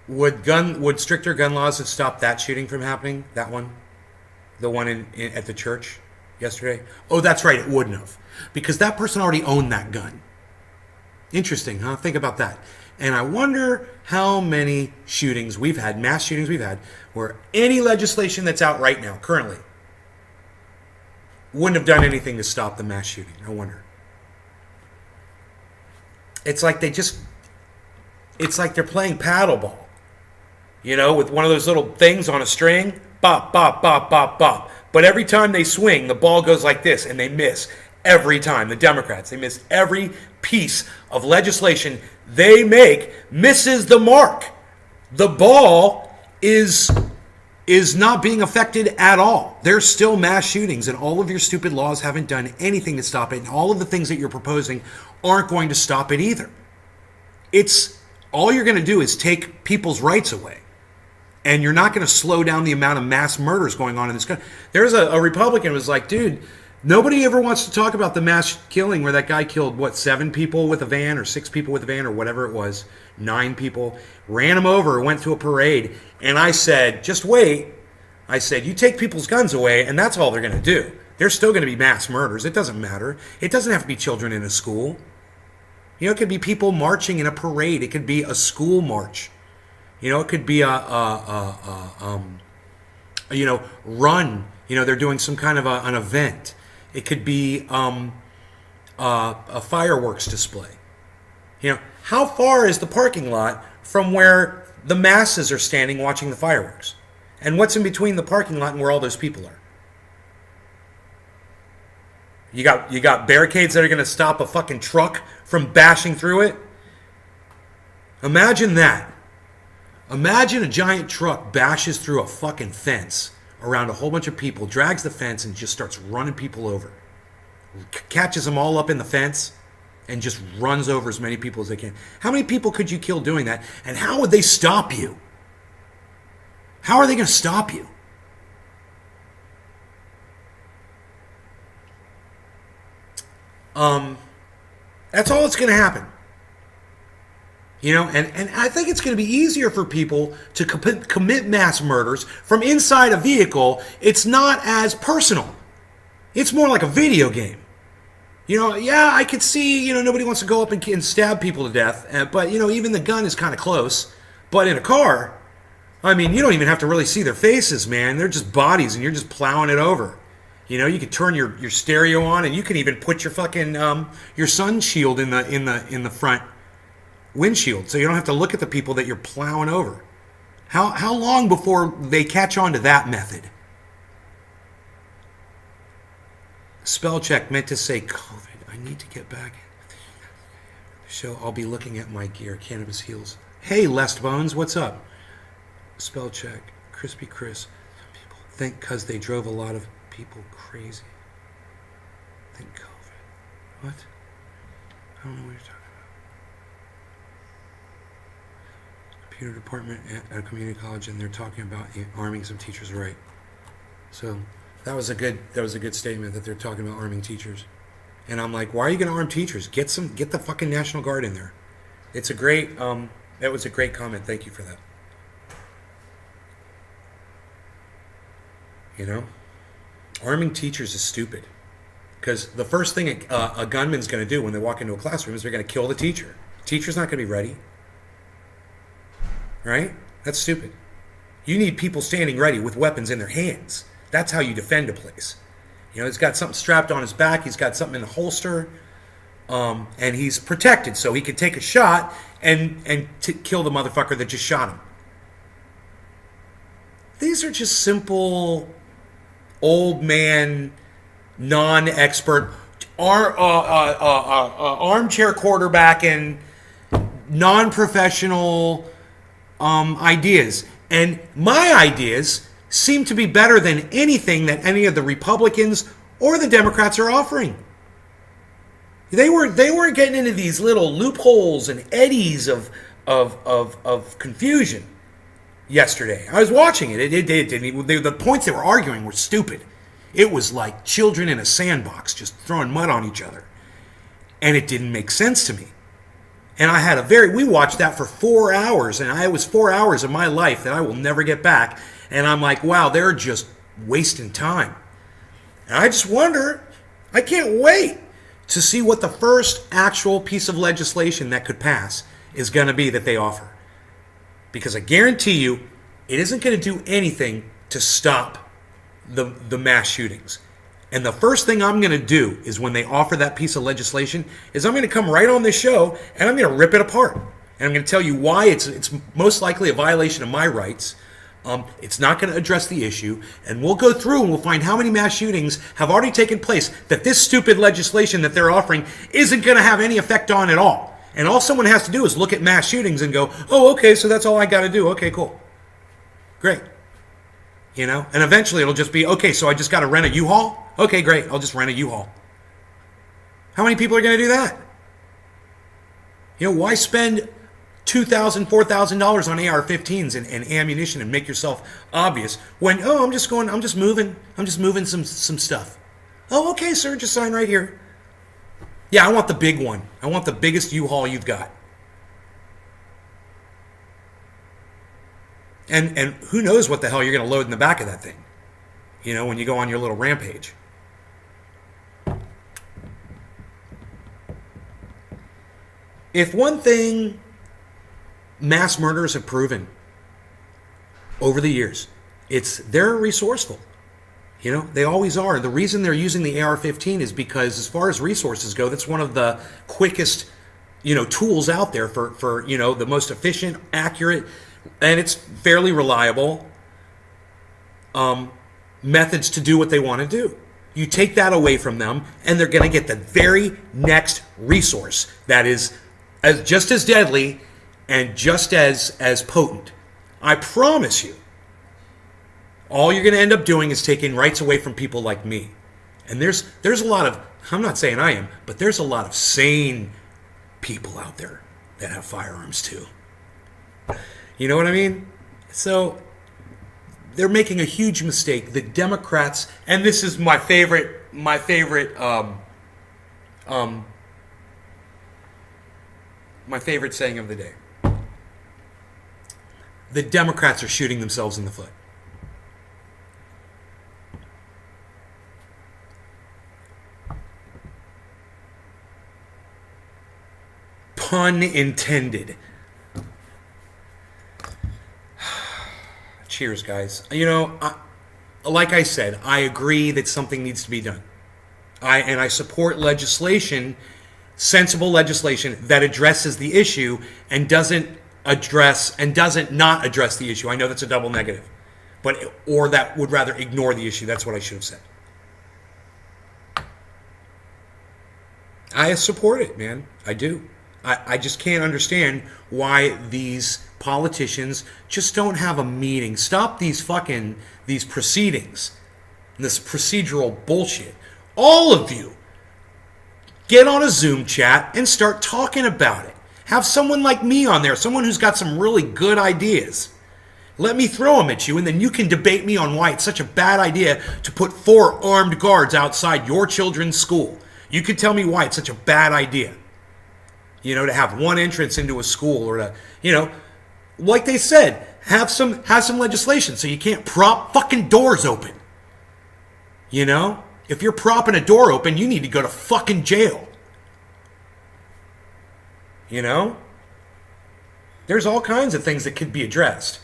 Speaker 1: Would stricter gun laws have stopped that shooting from happening? That one? The one at the church yesterday? Oh, that's right, it wouldn't have. Because that person already owned that gun. Interesting, huh? Think about that. And I wonder how many shootings we've had, mass shootings we've had, where any legislation that's out right now, currently, wouldn't have done anything to stop the mass shooting. I wonder. It's like it's like they're playing paddleball. You know, with one of those little things on a string. Bop, bop, bop, bop, bop. But every time they swing, the ball goes like this, and they miss every time. The Democrats, they miss every piece of legislation they make misses the mark. The ball is not being affected at all. There's still mass shootings, and all of your stupid laws haven't done anything to stop it, and all of the things that you're proposing aren't going to stop it either. It's all you're going to do is take people's rights away. And you're not going to slow down the amount of mass murders going on in this country. There's a Republican who was like, dude, nobody ever wants to talk about the mass killing where that guy killed, 7 people with a van or 6 people with a van or whatever it was, 9 people, ran him over, went to a parade. And I said, just wait. I said, you take people's guns away and that's all they're going to do. There's still going to be mass murders. It doesn't matter. It doesn't have to be children in a school. You know, it could be people marching in a parade. It could be a school march. You know, it could be run. You know, they're doing some kind of an event. It could be a fireworks display. You know, how far is the parking lot from where the masses are standing watching the fireworks? And what's in between the parking lot and where all those people are? You got barricades that are going to stop a fucking truck from bashing through it? Imagine that. Imagine a giant truck bashes through a fucking fence around a whole bunch of people, drags the fence, and just starts running people over. Catches them all up in the fence and just runs over as many people as they can. How many people could you kill doing that? And how would they stop you? How are they going to stop you? That's all that's going to happen. You know, and I think it's going to be easier for people to commit mass murders from inside a vehicle. It's not as personal. It's more like a video game. You know, yeah, I could see, you know, nobody wants to go up and stab people to death. But, you know, even the gun is kind of close. But in a car, I mean, you don't even have to really see their faces, man. They're just bodies and you're just plowing it over. You know, you could turn your stereo on and you can even put your fucking, your sun shield in the front windshield, so you don't have to look at the people that you're plowing over. How long before they catch on to that method? Spell check meant to say COVID. I need to get back. So I'll be looking at my gear. Cannabis heals. Hey, Lest Bones, what's up? Spell check. Crispy Chris. People think because they drove a lot of people crazy. Think COVID. What? I don't know what you're talking about. Computer department at a community college, and they're talking about arming some teachers, right? So that was a good statement that they're talking about arming teachers. And I'm like, why are you going to arm teachers? Get the fucking National Guard in there. It's a great that was a great comment. Thank you for that. You know, arming teachers is stupid, because the first thing a gunman's going to do when they walk into a classroom is they're going to kill the teacher. The teacher's not going to be ready. Right? That's stupid. You need people standing ready with weapons in their hands. That's how you defend a place. You know, he's got something strapped on his back. He's got something in the holster. And he's protected so he can take a shot and kill the motherfucker that just shot him. These are just simple, old man, non-expert, armchair quarterback and non-professional ideas. And my ideas seem to be better than anything that any of the Republicans or the Democrats are offering. They weren't getting into these little loopholes and eddies of confusion. yesterday. I was watching it. It didn't even, the points they were arguing were stupid. It was like children in a sandbox just throwing mud on each other. And it didn't make sense to me. And I had we watched that for 4 hours, and it was 4 hours of my life that I will never get back. And I'm like, wow, they're just wasting time. And I just wonder, I can't wait to see what the first actual piece of legislation that could pass is going to be that they offer. Because I guarantee you, it isn't going to do anything to stop the mass shootings. And the first thing I'm going to do is when they offer that piece of legislation is I'm going to come right on this show and I'm going to rip it apart. And I'm going to tell you why it's most likely a violation of my rights. It's not going to address the issue. And we'll go through and we'll find how many mass shootings have already taken place that this stupid legislation that they're offering isn't going to have any effect on at all. And all someone has to do is look at mass shootings and go, oh, okay, so that's all I got to do. Okay, cool. Great. You know, and eventually it'll just be, okay, so I just got to rent a U-Haul? Okay, great, I'll just rent a U-Haul. How many people are going to do that? You know, why spend $2,000, $4,000 on AR-15s and ammunition and make yourself obvious when, oh, I'm just moving some stuff. Oh, okay, sir, just sign right here. Yeah, I want the big one. I want the biggest U-Haul you've got. And who knows what the hell you're going to load in the back of that thing, you know, when you go on your little rampage. If one thing mass murderers have proven over the years, it's they're resourceful. You know, they always are. The reason they're using the AR-15 is because as far as resources go, that's one of the quickest, you know, tools out there for you know, the most efficient, accurate, and it's fairly reliable methods to do what they want to do. You take that away from them, and they're going to get the very next resource that is just as deadly and just as potent. I promise you. All you're going to end up doing is taking rights away from people like me. And there's a lot of, I'm not saying I am, but there's a lot of sane people out there that have firearms too. You know what I mean? So they're making a huge mistake. The Democrats, and this is my favorite saying of the day. The Democrats are shooting themselves in the foot. Pun intended. Cheers, guys. You know, like I said, I agree that something needs to be done. I support legislation, sensible legislation that addresses the issue and doesn't not address the issue. I know that's a double negative, or that would rather ignore the issue. That's what I should have said. I support it, man. I do. I just can't understand why these politicians just don't have a meeting. Stop these proceedings, this procedural bullshit. All of you, get on a Zoom chat and start talking about it. Have someone like me on there, someone who's got some really good ideas. Let me throw them at you, and then you can debate me on why it's such a bad idea to put 4 armed guards outside your children's school. You could tell me why it's such a bad idea. You know, to have one entrance into a school, or to, you know, like they said, have some legislation so you can't prop fucking doors open. You know? If you're propping a door open, you need to go to fucking jail. You know? There's all kinds of things that could be addressed.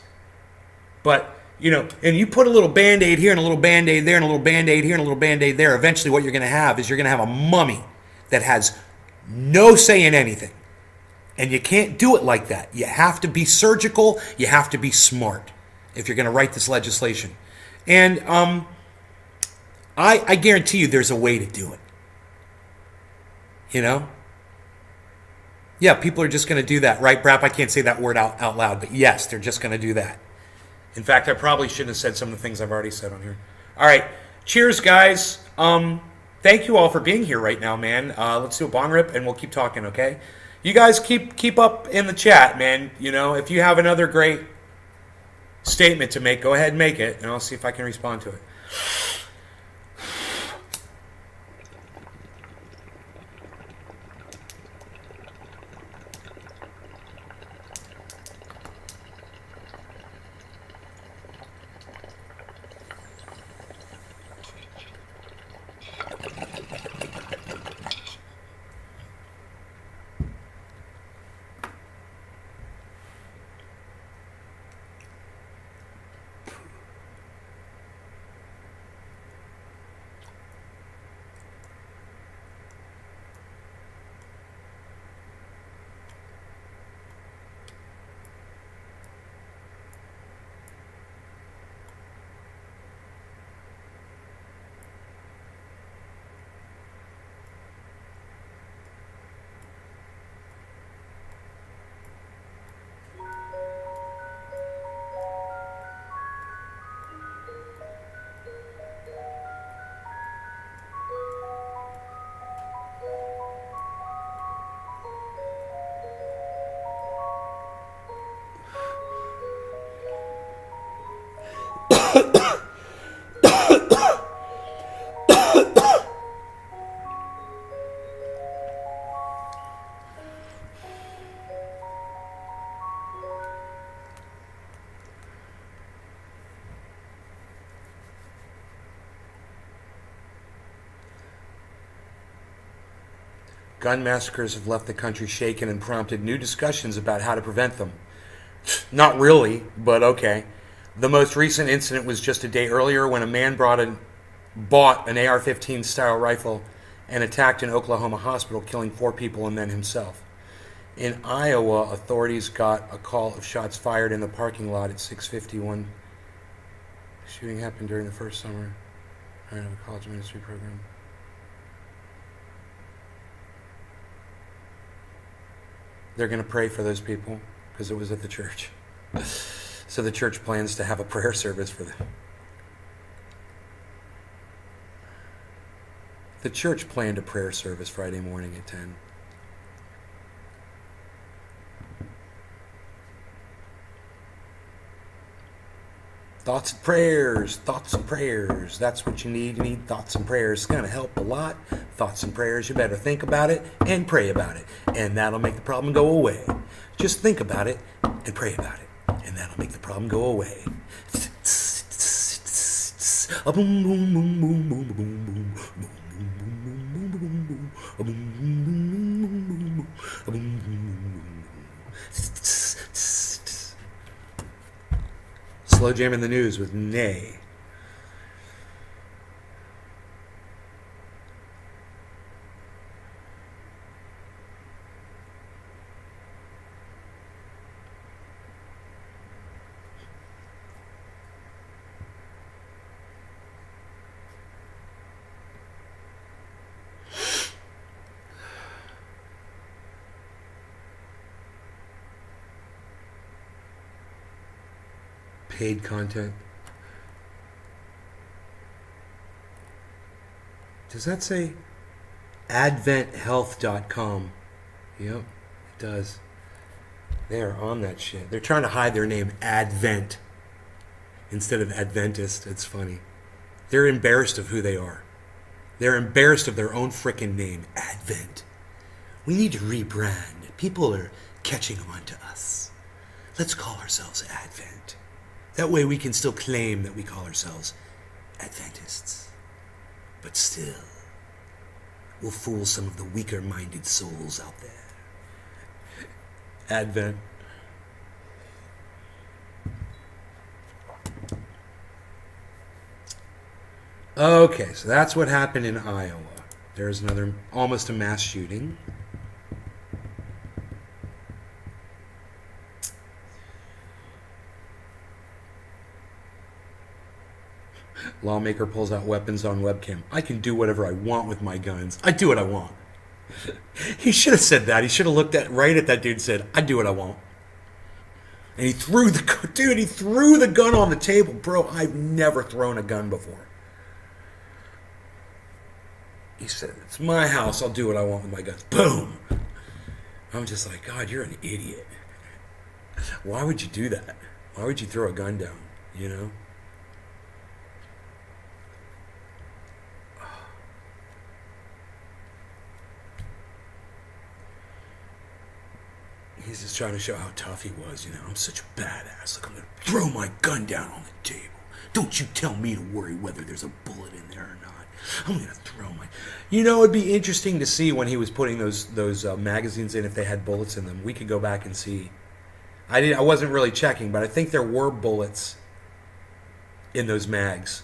Speaker 1: But, you know, and you put a little Band-Aid here and a little Band-Aid there and a little Band-Aid here and a little Band-Aid there, eventually what you're going to have is you're going to have a mummy that has no say in anything. And you can't do it like that. You have to be surgical. You have to be smart if you're going to write this legislation. And I guarantee you there's a way to do it. You know? Yeah, people are just going to do that, right, Brap? I can't say that word out loud, but yes, they're just going to do that. In fact, I probably shouldn't have said some of the things I've already said on here. All right. Cheers, guys. Thank you all for being here right now, man. Let's do a bong rip, and we'll keep talking, okay? You guys keep up in the chat, man. You know, if you have another great statement to make, go ahead and make it, and I'll see if I can respond to it. Gun massacres have left the country shaken and prompted new discussions about how to prevent them. Not really, but okay. The most recent incident was just a day earlier when a man bought an AR-15 style rifle and attacked an Oklahoma hospital, killing 4 people and then himself. In Iowa, authorities got a call of shots fired in the parking lot at 6:51. The shooting happened during the first summer of a college ministry program. They're going to pray for those people because it was at the church. So the church plans to have a prayer service for them. The church planned a prayer service Friday morning at 10. Thoughts and prayers, thoughts and prayers. That's what you need. You need thoughts and prayers. It's going to help a lot. Thoughts and prayers. You better think about it and pray about it. And that'll make the problem go away. Just think about it and pray about it. And that'll make the problem go away. Slow jamming the news with Nay. Paid content. Does that say adventhealth.com? Yep, it does. They are on that shit. They're trying to hide their name Advent instead of Adventist. It's funny. They're embarrassed of who they are. They're embarrassed of their own frickin' name, Advent. We need to rebrand. People are catching on to us. Let's call ourselves Advent. That way we can still claim that we call ourselves Adventists. But still, we'll fool some of the weaker-minded souls out there. Advent. Okay, so that's what happened in Iowa. There's another, almost a mass shooting. Lawmaker pulls out weapons on webcam. I can do whatever I want with my guns. I do what I want. He should have said that. He should have looked right at that dude and said, I do what I want. And he threw the gun on the table. Bro, I've never thrown a gun before. He said, it's my house. I'll do what I want with my guns. Boom. I'm just like, God, you're an idiot. Why would you do that? Why would you throw a gun down, you know? He's just trying to show how tough he was, you know. I'm such a badass. Look, I'm going to throw my gun down on the table. Don't you tell me to worry whether there's a bullet in there or not. I'm going to throw my... You know, it'd be interesting to see when he was putting those magazines in if they had bullets in them. We could go back and see. I wasn't really checking, but I think there were bullets in those mags.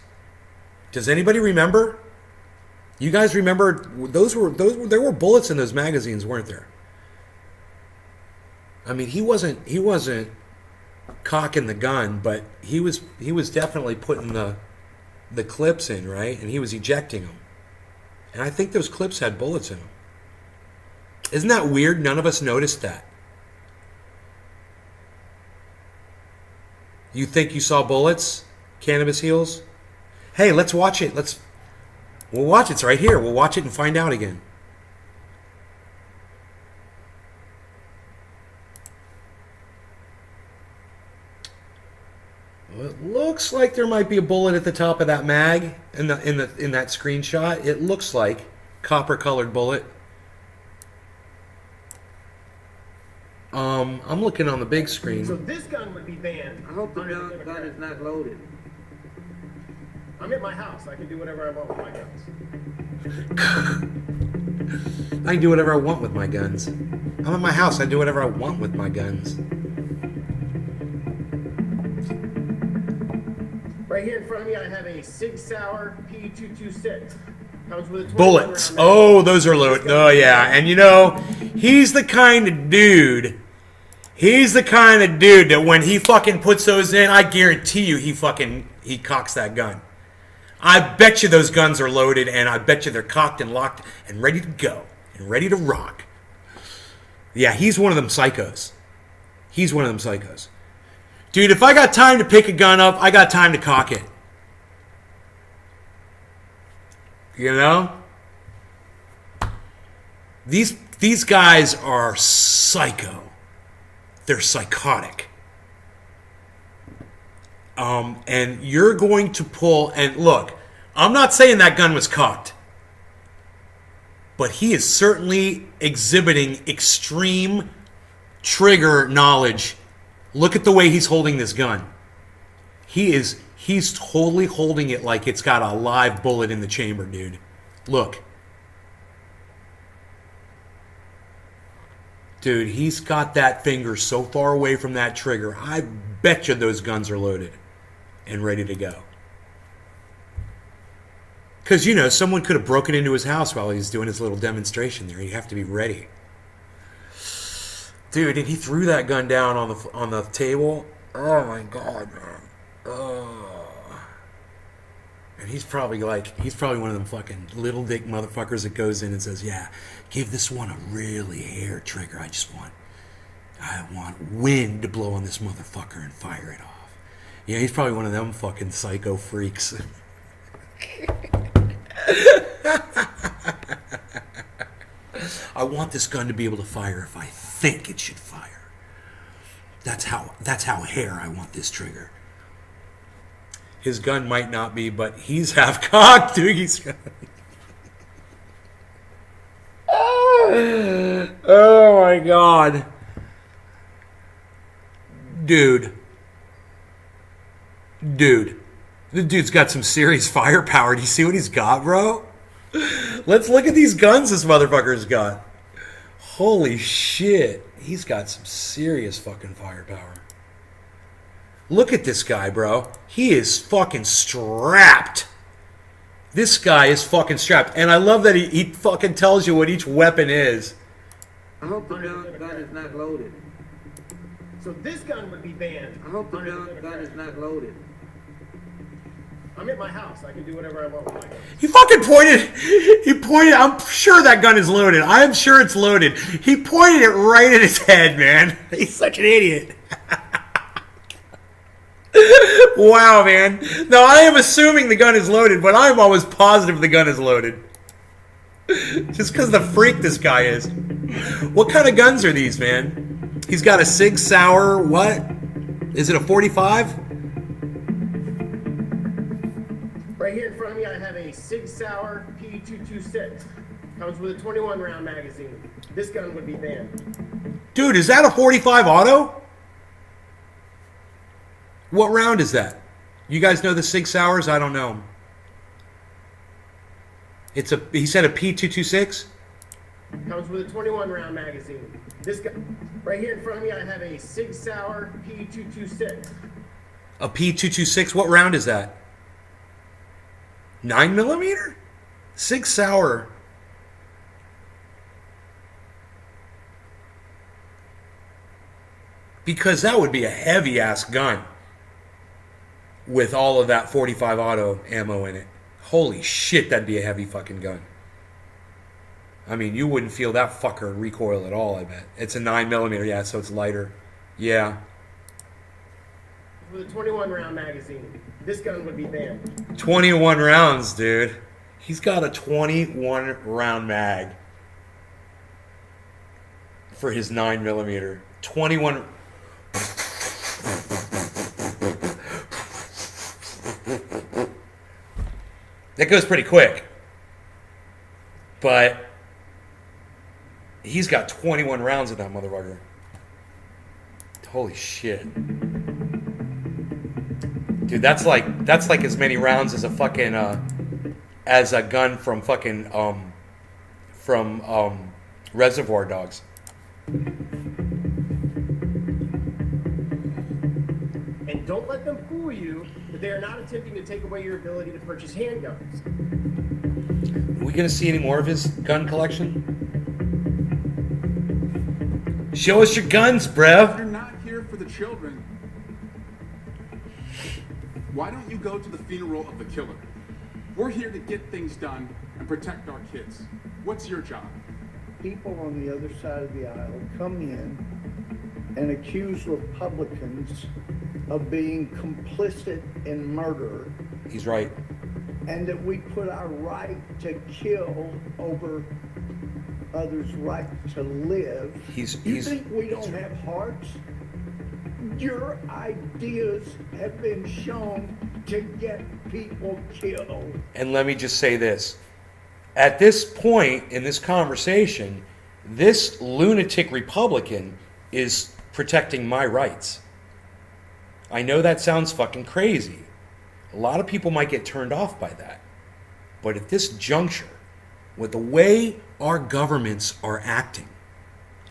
Speaker 1: Does anybody remember? You guys remember there were bullets in those magazines, weren't there? I mean, he wasn't cocking the gun, but he was definitely putting the clips in, right? And he was ejecting them. And I think those clips had bullets in them. Isn't that weird? None of us noticed that. You think you saw bullets? Cannabis Heals? Hey, let's watch it. We'll watch it. It's right here. We'll watch it and find out again. Well, it looks like there might be a bullet at the top of that mag in that screenshot. It looks like copper-colored bullet. I'm looking on the big screen.
Speaker 8: So this gun would be banned.
Speaker 9: I hope the gun is not loaded.
Speaker 8: I'm at my house. I can do whatever I want with my guns.
Speaker 1: I can do whatever I want with my guns. I'm at my house. I do whatever I want with my guns.
Speaker 8: Right here in front of me, I have a Sig Sauer P226. Comes with a 20
Speaker 1: Bullets.
Speaker 8: round
Speaker 1: Oh, those are loaded. Oh, yeah. And you know, he's the kind of dude that when he fucking puts those in, I guarantee you he cocks that gun. I bet you those guns are loaded, and I bet you they're cocked and locked and ready to go and ready to rock. Yeah, he's one of them psychos. He's one of them psychos. Dude, if I got time to pick a gun up, I got time to cock it. You know? These guys are psycho. They're psychotic. And you're going to pull, and look, I'm not saying that gun was cocked, but he is certainly exhibiting extreme trigger knowledge. Look at the way he's holding this gun. He's totally holding it like it's got a live bullet in the chamber, dude. Look. Dude, he's got that finger so far away from that trigger. I bet you those guns are loaded and ready to go. Because, you know, someone could have broken into his house while he's doing his little demonstration there. You have to be ready. Dude, and he threw that gun down on the table. Oh, my God, man. Oh. And he's probably one of them fucking little dick motherfuckers that goes in and says, yeah, give this one a really hair trigger. I want wind to blow on this motherfucker and fire it off. Yeah, he's probably one of them fucking psycho freaks. I want this gun to be able to fire if I think it should fire. That's how hair I want this trigger. His gun might not be, but he's half cocked, dude. Oh my God. Dude. The dude's got some serious firepower. Do you see what he's got, bro? Let's look at these guns this motherfucker's got. Holy shit. He's got some serious fucking firepower. Look at this guy, bro. He is fucking strapped. This guy is fucking strapped. And I love that he fucking tells you what each weapon is.
Speaker 9: I hope the gun is not loaded.
Speaker 8: So this gun would be banned.
Speaker 9: I hope the gun is not loaded.
Speaker 8: I'm at my house. I can do whatever I want with my guns.
Speaker 1: He fucking pointed. I'm sure that gun is loaded. I am sure it's loaded. He pointed it right at his head, man. He's such an idiot. Wow, man. Now, I am assuming the gun is loaded, but I'm always positive the gun is loaded. Just because the freak this guy is. What kind of guns are these, man? He's got a Sig Sauer, what? Is it a 45?
Speaker 8: Right here in front of me, I have a Sig Sauer P226. Comes with a 21 round magazine. This gun would be banned.
Speaker 1: Dude, is that a 45 auto? What round is that? You guys know the Sig Sauers? I don't know. He said a P226?
Speaker 8: Comes with a 21 round magazine. This gun, right here in front of me, I have a Sig Sauer P226.
Speaker 1: A P226? What round is that? 9mm? Sig Sauer. Because that would be a heavy ass gun with all of that 45 auto ammo in it. Holy shit, that'd be a heavy fucking gun. I mean, you wouldn't feel that fucker recoil at all, I bet. It's a 9mm, yeah, so it's lighter. Yeah.
Speaker 8: With a 21 round magazine. This gun would be banned.
Speaker 1: 21 rounds, dude. He's got a 21 round mag for his 9mm. 21. That goes pretty quick. But he's got 21 rounds of that motherfucker. Holy shit. Dude, that's like as many rounds as a fucking as a gun from fucking Reservoir Dogs.
Speaker 8: And don't let them fool you that they are not attempting to take away your ability to purchase handguns.
Speaker 1: Are we gonna see any more of his gun collection? Show us your guns, bruh.
Speaker 10: You're not here for the children. Why don't you go to the funeral of the killer? We're here to get things done and protect our kids. What's your job?
Speaker 11: People on the other side of the aisle come in and accuse Republicans of being complicit in murder.
Speaker 1: He's right.
Speaker 11: And that we put our right to kill over others' right to live. You think we don't have hearts? Your ideas have been shown to get people killed.
Speaker 1: And let me just say this. At this point in this conversation, this lunatic Republican is protecting my rights. I know that sounds fucking crazy. A lot of people might get turned off by that. But at this juncture, with the way our governments are acting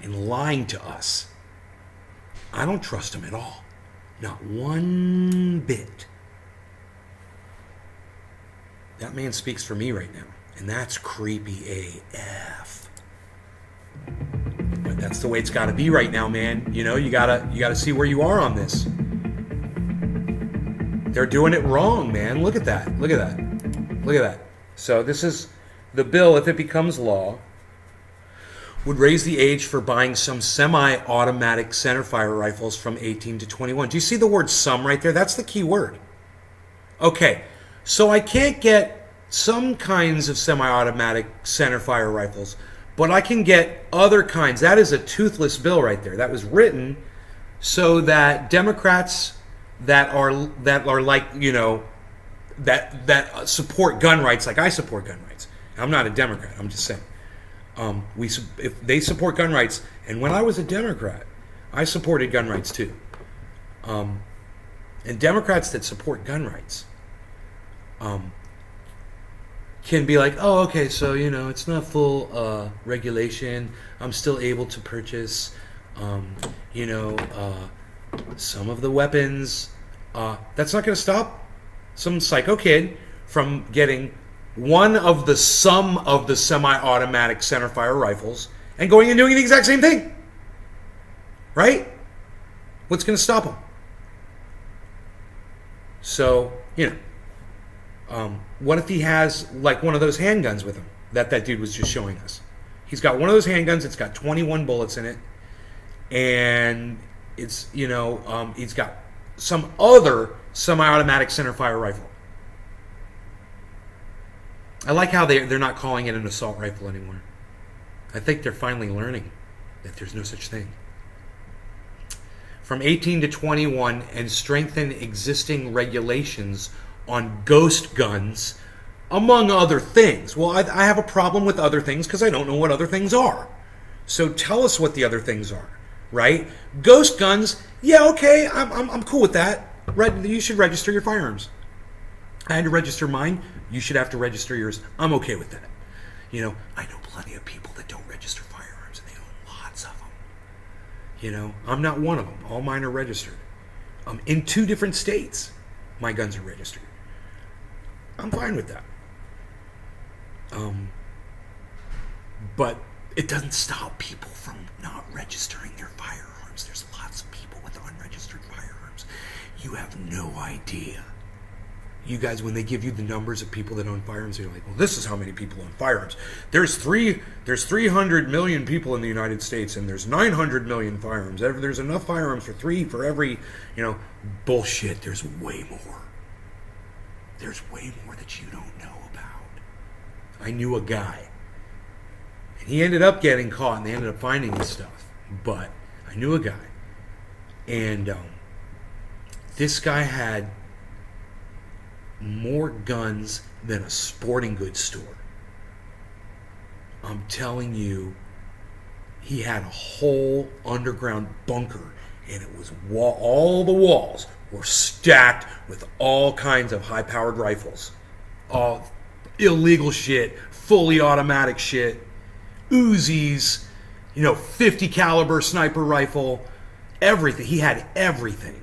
Speaker 1: and lying to us, I don't trust them at all. Not one bit. That man speaks for me right now. And that's creepy AF. But that's the way it's got to be right now, man. You know, you gotta see where you are on this. They're doing it wrong, man. Look at that. Look at that. Look at that. So this is the bill, if it becomes law, would raise the age for buying some semi-automatic centerfire rifles from 18 to 21. Do you see the word some right there? That's the key word. Okay, so I can't get some kinds of semi-automatic centerfire rifles, but I can get other kinds. That is a toothless bill right there. That was written so that Democrats that are like, you know, that support gun rights, like I support gun rights. I'm not a Democrat. I'm just saying. If they support gun rights, and when I was a Democrat, I supported gun rights too. And Democrats that support gun rights can be like, oh, okay, so, you know, it's not full regulation. I'm still able to purchase, you know, some of the weapons. That's not going to stop some psycho kid from getting one of the some of the semi-automatic centerfire rifles and going and doing the exact same thing. Right? What's going to stop him? So, you know, what if he has like one of those handguns with him that dude was just showing us? He's got one of those handguns. It's got 21 bullets in it. And it's, you know, he's got some other semi-automatic centerfire rifle. I like how they're not calling it an assault rifle anymore. I think they're finally learning that there's no such thing. from 18 to 21 and strengthen existing regulations on ghost guns, among other things. Well, I have a problem with other things because I don't know what other things are. So tell us what the other things are, right? Ghost guns, yeah, okay, I'm cool with that. You should register your firearms. I had to register mine. You should have to register yours. I'm okay with that. You know, I know plenty of people that don't register firearms and they own lots of them. You know, I'm not one of them. All mine are registered. In 2 different states, my guns are registered. I'm fine with that. But it doesn't stop people from not registering their firearms. There's lots of people with unregistered firearms. You have no idea. You guys, when they give you the numbers of people that own firearms, you're like, well, this is how many people own firearms. There's 300 million people in the United States, and there's 900 million firearms. There's enough firearms for every, bullshit. There's way more. There's way more that you don't know about. I knew a guy, and he ended up getting caught, and they ended up finding his stuff. But I knew a guy, and this guy had more guns than a sporting goods store. I'm telling you, he had a whole underground bunker, and it was all the walls were stacked with all kinds of high-powered rifles, all illegal shit, fully automatic shit, Uzis, 50 caliber sniper rifle, everything. He had everything.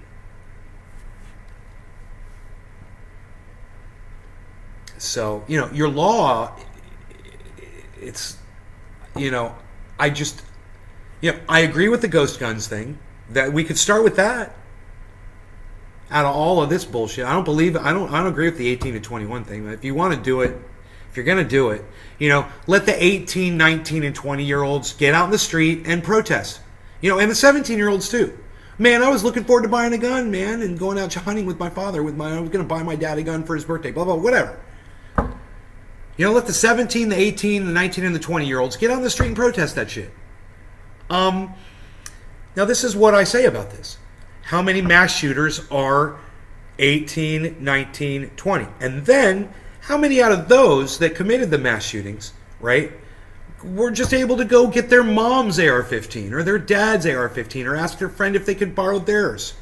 Speaker 1: So, your law, it's, I agree with the ghost guns thing, that we could start with that. Out of all of this bullshit, I don't agree with the 18 to 21 thing. If you want to do it, if you're going to do it, let the 18, 19, and 20-year-olds get out in the street and protest. And the 17-year-olds too. Man, I was looking forward to buying a gun, man, and going out hunting with my father. I was going to buy my dad a gun for his birthday, blah, blah, whatever. Let the 17, the 18, the 19, and the 20-year-olds get on the street and protest that shit. Now, this is what I say about this. How many mass shooters are 18, 19, 20? And then, how many out of those that committed the mass shootings, right, were just able to go get their mom's AR-15 or their dad's AR-15 or ask their friend if they could borrow theirs?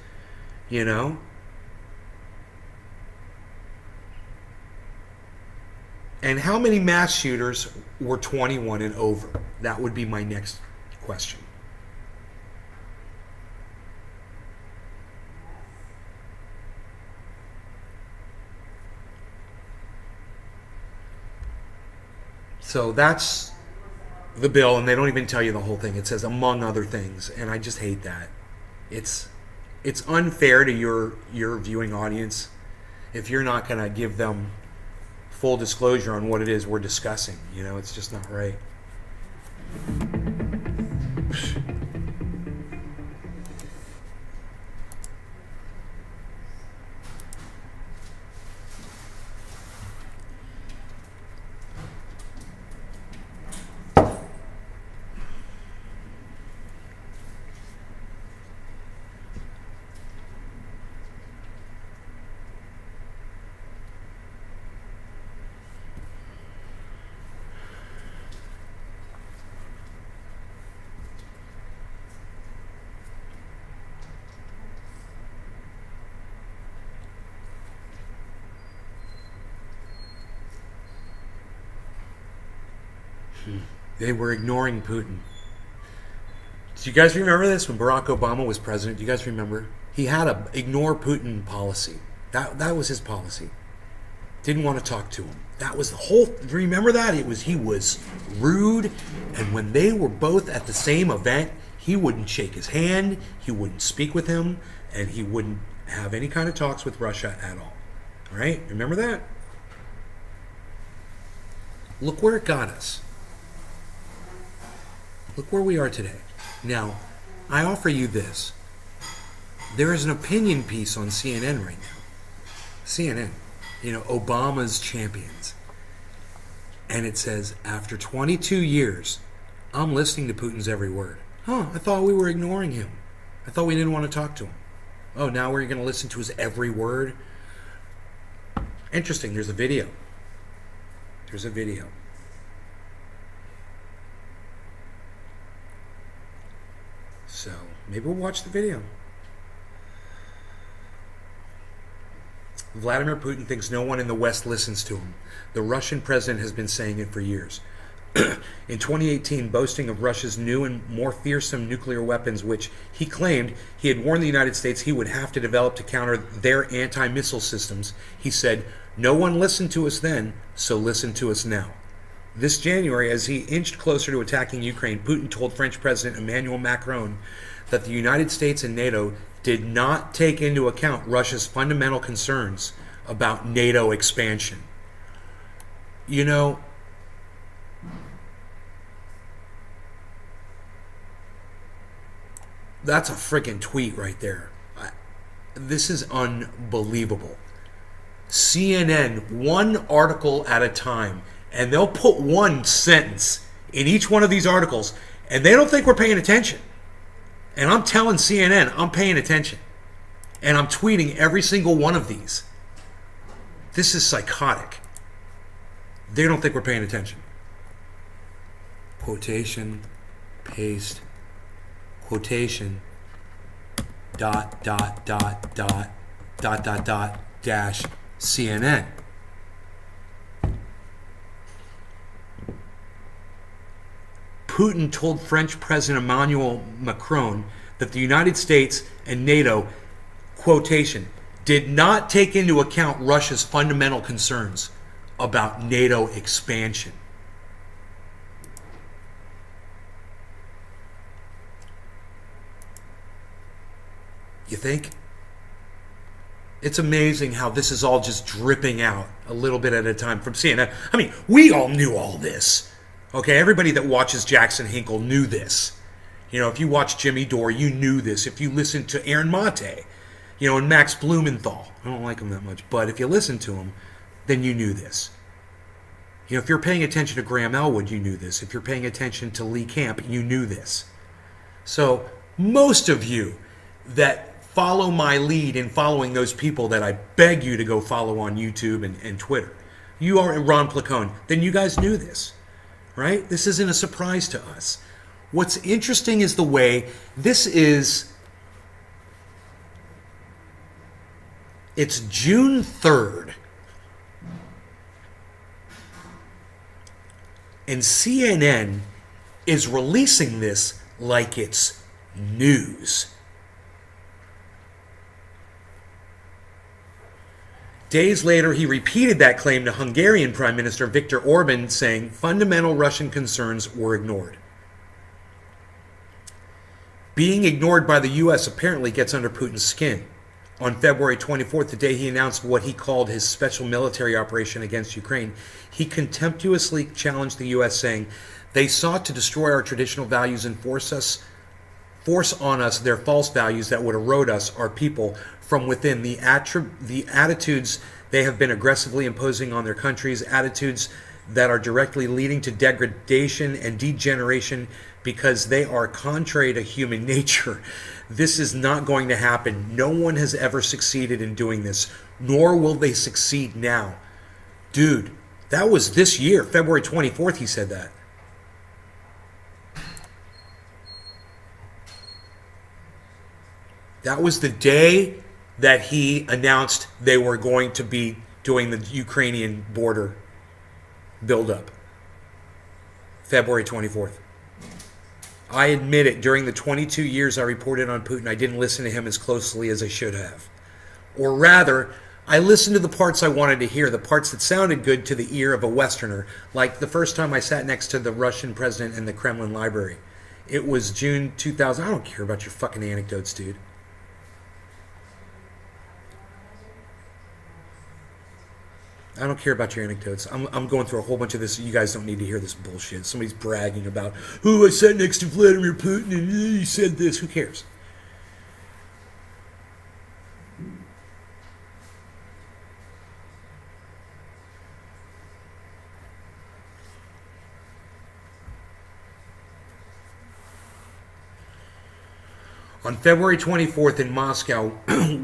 Speaker 1: And how many mass shooters were 21 and over? That would be my next question. So that's the bill, and they don't even tell you the whole thing. It says among other things, and I just hate that. It's unfair to your viewing audience if you're not going to give them full disclosure on what it is we're discussing. It's just not right. They were ignoring Putin. Do you guys remember this when Barack Obama was president? Do you guys remember? He had a ignore Putin policy. That was his policy. Didn't want to talk to him. That was the whole. Remember that? He was rude, and when they were both at the same event, he wouldn't shake his hand, he wouldn't speak with him, and he wouldn't have any kind of talks with Russia at all. All right? Remember that? Look where it got us. Look where we are today. Now, I offer you this. There is an opinion piece on CNN right now. CNN, Obama's champions. And it says, after 22 years, I'm listening to Putin's every word. I thought we were ignoring him. I thought we didn't want to talk to him. Oh, now we're going to listen to his every word? Interesting, there's a video. There's a video. So, maybe we'll watch the video. Vladimir Putin thinks no one in the West listens to him. The Russian president has been saying it for years. In 2018, boasting of Russia's new and more fearsome nuclear weapons, which he claimed he had warned the United States he would have to develop to counter their anti-missile systems, he said, "No one listened to us then, so listen to us now." This January, as he inched closer to attacking Ukraine, Putin told French President Emmanuel Macron that the United States and NATO did not take into account Russia's fundamental concerns about NATO expansion. You know, that's a freaking tweet right there. This is unbelievable. CNN, one article at a time, and they'll put one sentence in each one of these articles, and they don't think we're paying attention. And I'm telling CNN, I'm paying attention. And I'm tweeting every single one of these. This is psychotic. They don't think we're paying attention. Quotation, paste, quotation, dot, dot, dot, dot, dot, dot, dot, dash, CNN. Putin told French President Emmanuel Macron that the United States and NATO, quotation, did not take into account Russia's fundamental concerns about NATO expansion. You think? It's amazing how this is all just dripping out a little bit at a time from CNN. I mean, we all knew all this. Okay, everybody that watches Jackson Hinkle knew this. You know, if you watch Jimmy Dore, you knew this. If you listened to Aaron Mate, you know, and Max Blumenthal, I don't like him that much, but if you listen to him, then you knew this. You know, if you're paying attention to Graham Elwood, you knew this. If you're paying attention to Lee Camp, you knew this. So most of you that follow my lead in following those people that I beg you to go follow on YouTube and Twitter, you are Ron Placone, then you guys knew this. Right? This isn't a surprise to us. What's interesting is the way this is. It's June 3rd. And CNN is releasing this like it's news. Days later, he repeated that claim to Hungarian Prime Minister Viktor Orban, saying fundamental Russian concerns were ignored. Being ignored by the U.S. apparently gets under Putin's skin. On February 24th, the day he announced what he called his special military operation against Ukraine, he contemptuously challenged the U.S., saying, "They sought to destroy our traditional values and force on us their false values that would erode us, our people, from within. The attitudes they have been aggressively imposing on their countries, attitudes that are directly leading to degradation and degeneration because they are contrary to human nature. This is not going to happen. No one has ever succeeded in doing this, nor will they succeed now." Dude, that was this year, February 24th, he said that. That was the day that he announced they were going to be doing the Ukrainian border buildup. February 24th. I admit it, during the 22 years I reported on Putin, I didn't listen to him as closely as I should have. Or rather, I listened to the parts I wanted to hear, the parts that sounded good to the ear of a Westerner, like the first time I sat next to the Russian president in the Kremlin library. It was June 2000. I don't care about your fucking anecdotes, dude. I don't care about your anecdotes. I'm going through a whole bunch of this. You guys don't need to hear this bullshit. Somebody's bragging about, "Oh, I sat next to Vladimir Putin and he said this." Who cares? On February 24th in Moscow,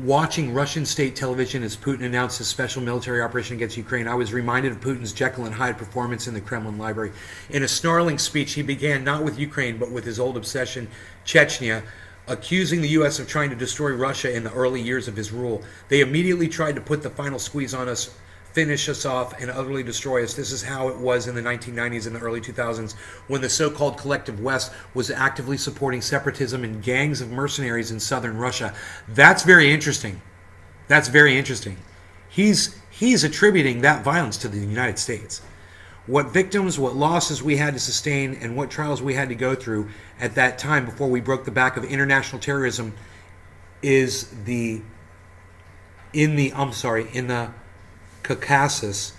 Speaker 1: watching Russian state television as Putin announced his special military operation against Ukraine, I was reminded of Putin's Jekyll and Hyde performance in the Kremlin library. In a snarling speech, he began not with Ukraine, but with his old obsession, Chechnya, accusing the U.S. of trying to destroy Russia in the early years of his rule. They immediately tried to put the final squeeze on us, finish us off, and utterly destroy us. This is how it was in the 1990s and the early 2000s, when the so-called collective West was actively supporting separatism and gangs of mercenaries in southern Russia. That's very interesting. That's very interesting. He's attributing that violence to the United States. What victims, what losses we had to sustain, and what trials we had to go through at that time before we broke the back of international terrorism is in the Caucasus.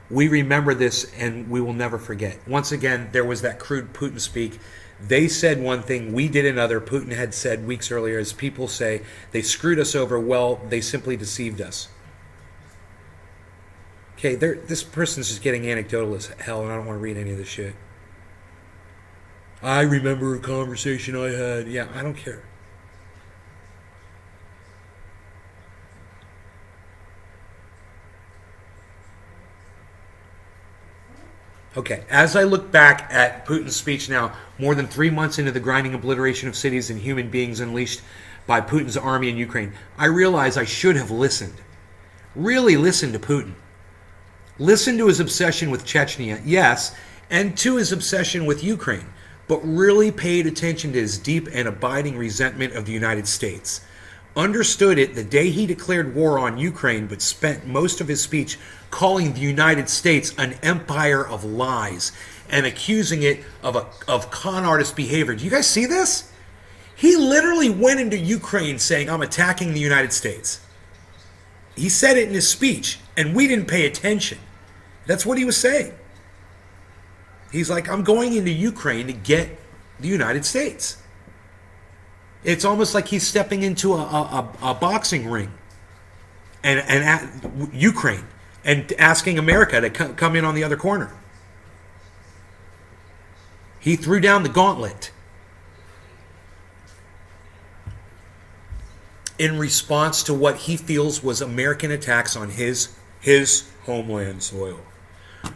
Speaker 1: We remember this and we will never forget. Once again, there was that crude Putin speak. They said one thing, we did another. Putin had said weeks earlier, as people say, they screwed us over. Well, they simply deceived us. Okay, this person's just getting anecdotal as hell, and I don't want to read any of this shit. I remember a conversation I had. Yeah, I don't care. Okay, as I look back at Putin's speech now, more than 3 months into the grinding obliteration of cities and human beings unleashed by Putin's army in Ukraine, I realize I should have listened. Really listened to Putin. Listen to his obsession with Chechnya, yes, and to his obsession with Ukraine, but really paid attention to his deep and abiding resentment of the United States. Understood it the day he declared war on Ukraine, but spent most of his speech calling the United States an empire of lies and accusing it of con artist behavior. Do you guys see this? He literally went into Ukraine saying, I'm attacking the United States. He said it in his speech, and we didn't pay attention. That's what he was saying. He's like, I'm going into Ukraine to get the United States. It's almost like he's stepping into a boxing ring and at Ukraine and asking America to come in on the other corner. He threw down the gauntlet in response to what he feels was American attacks on his homeland soil.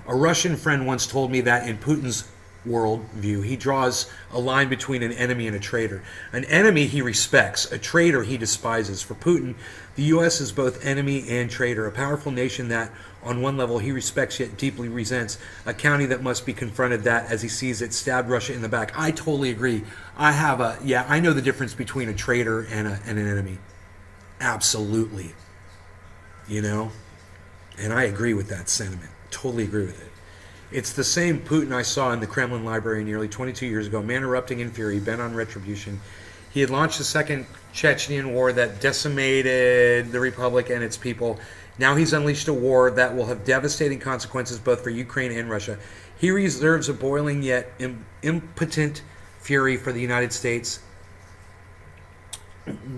Speaker 1: A Russian friend once told me that in Putin's worldview, he draws a line between an enemy and a traitor. An enemy he respects, a traitor he despises. For Putin, the U.S. is both enemy and traitor, a powerful nation that, on one level, he respects yet deeply resents, a county that must be confronted that, as he sees it, stabbed Russia in the back. I totally agree. I know the difference between a traitor and an enemy. Absolutely. You know? And I agree with that sentiment. Totally agree with it. It's the same Putin I saw in the Kremlin library nearly 22 years ago, man erupting in fury, bent on retribution. He had launched the second Chechnyan war that decimated the Republic and its people. Now he's unleashed a war that will have devastating consequences both for Ukraine and Russia. He reserves a boiling yet impotent fury for the United States.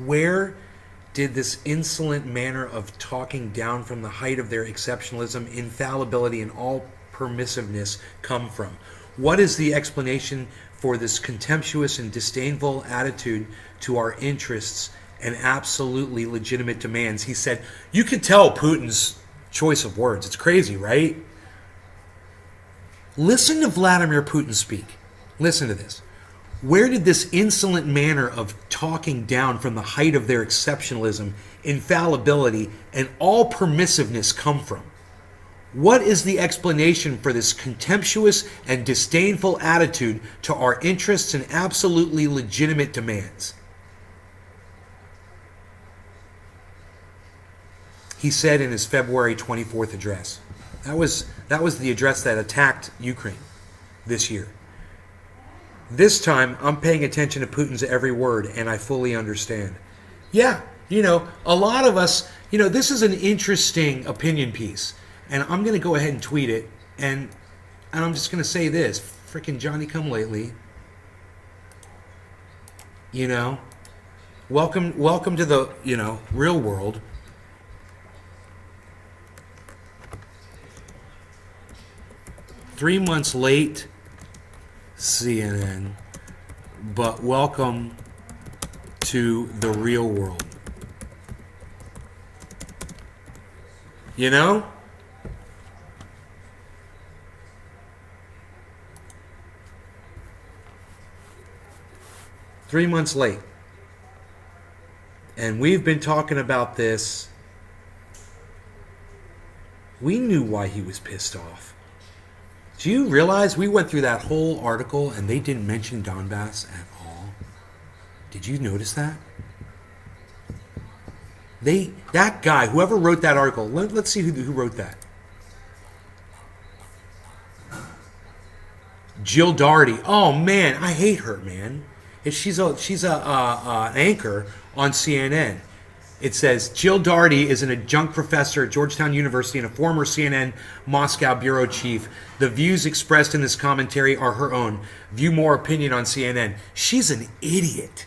Speaker 1: Where did this insolent manner of talking down from the height of their exceptionalism, infallibility, and all permissiveness come from? What is the explanation for this contemptuous and disdainful attitude to our interests and absolutely legitimate demands? He said, you can tell Putin's choice of words. It's crazy, right? Listen to Vladimir Putin speak. Listen to this. Where did this insolent manner of talking down from the height of their exceptionalism, infallibility, and all permissiveness come from? What is the explanation for this contemptuous and disdainful attitude to our interests and absolutely legitimate demands? He said in his February 24th address. That was the address that attacked Ukraine this year. This time, I'm paying attention to Putin's every word, and I fully understand. Yeah, a lot of us, this is an interesting opinion piece. And I'm going to go ahead and tweet it, and I'm just going to say this. Frickin' Johnny come lately. Welcome to the, real world. Three months late, CNN, but welcome to the real world. You know? Three months late. And we've been talking about this. We knew why he was pissed off. Do you realize we went through that whole article and they didn't mention Donbass at all? Did you notice that? That guy, whoever wrote that article, let's see who wrote that. Jill Doherty. Oh man, I hate her, man. She's a anchor on CNN. It says Jill Doherty is an adjunct professor at Georgetown University and a former CNN Moscow bureau chief. The views expressed in this commentary are her own. View more opinion on CNN. She's an idiot.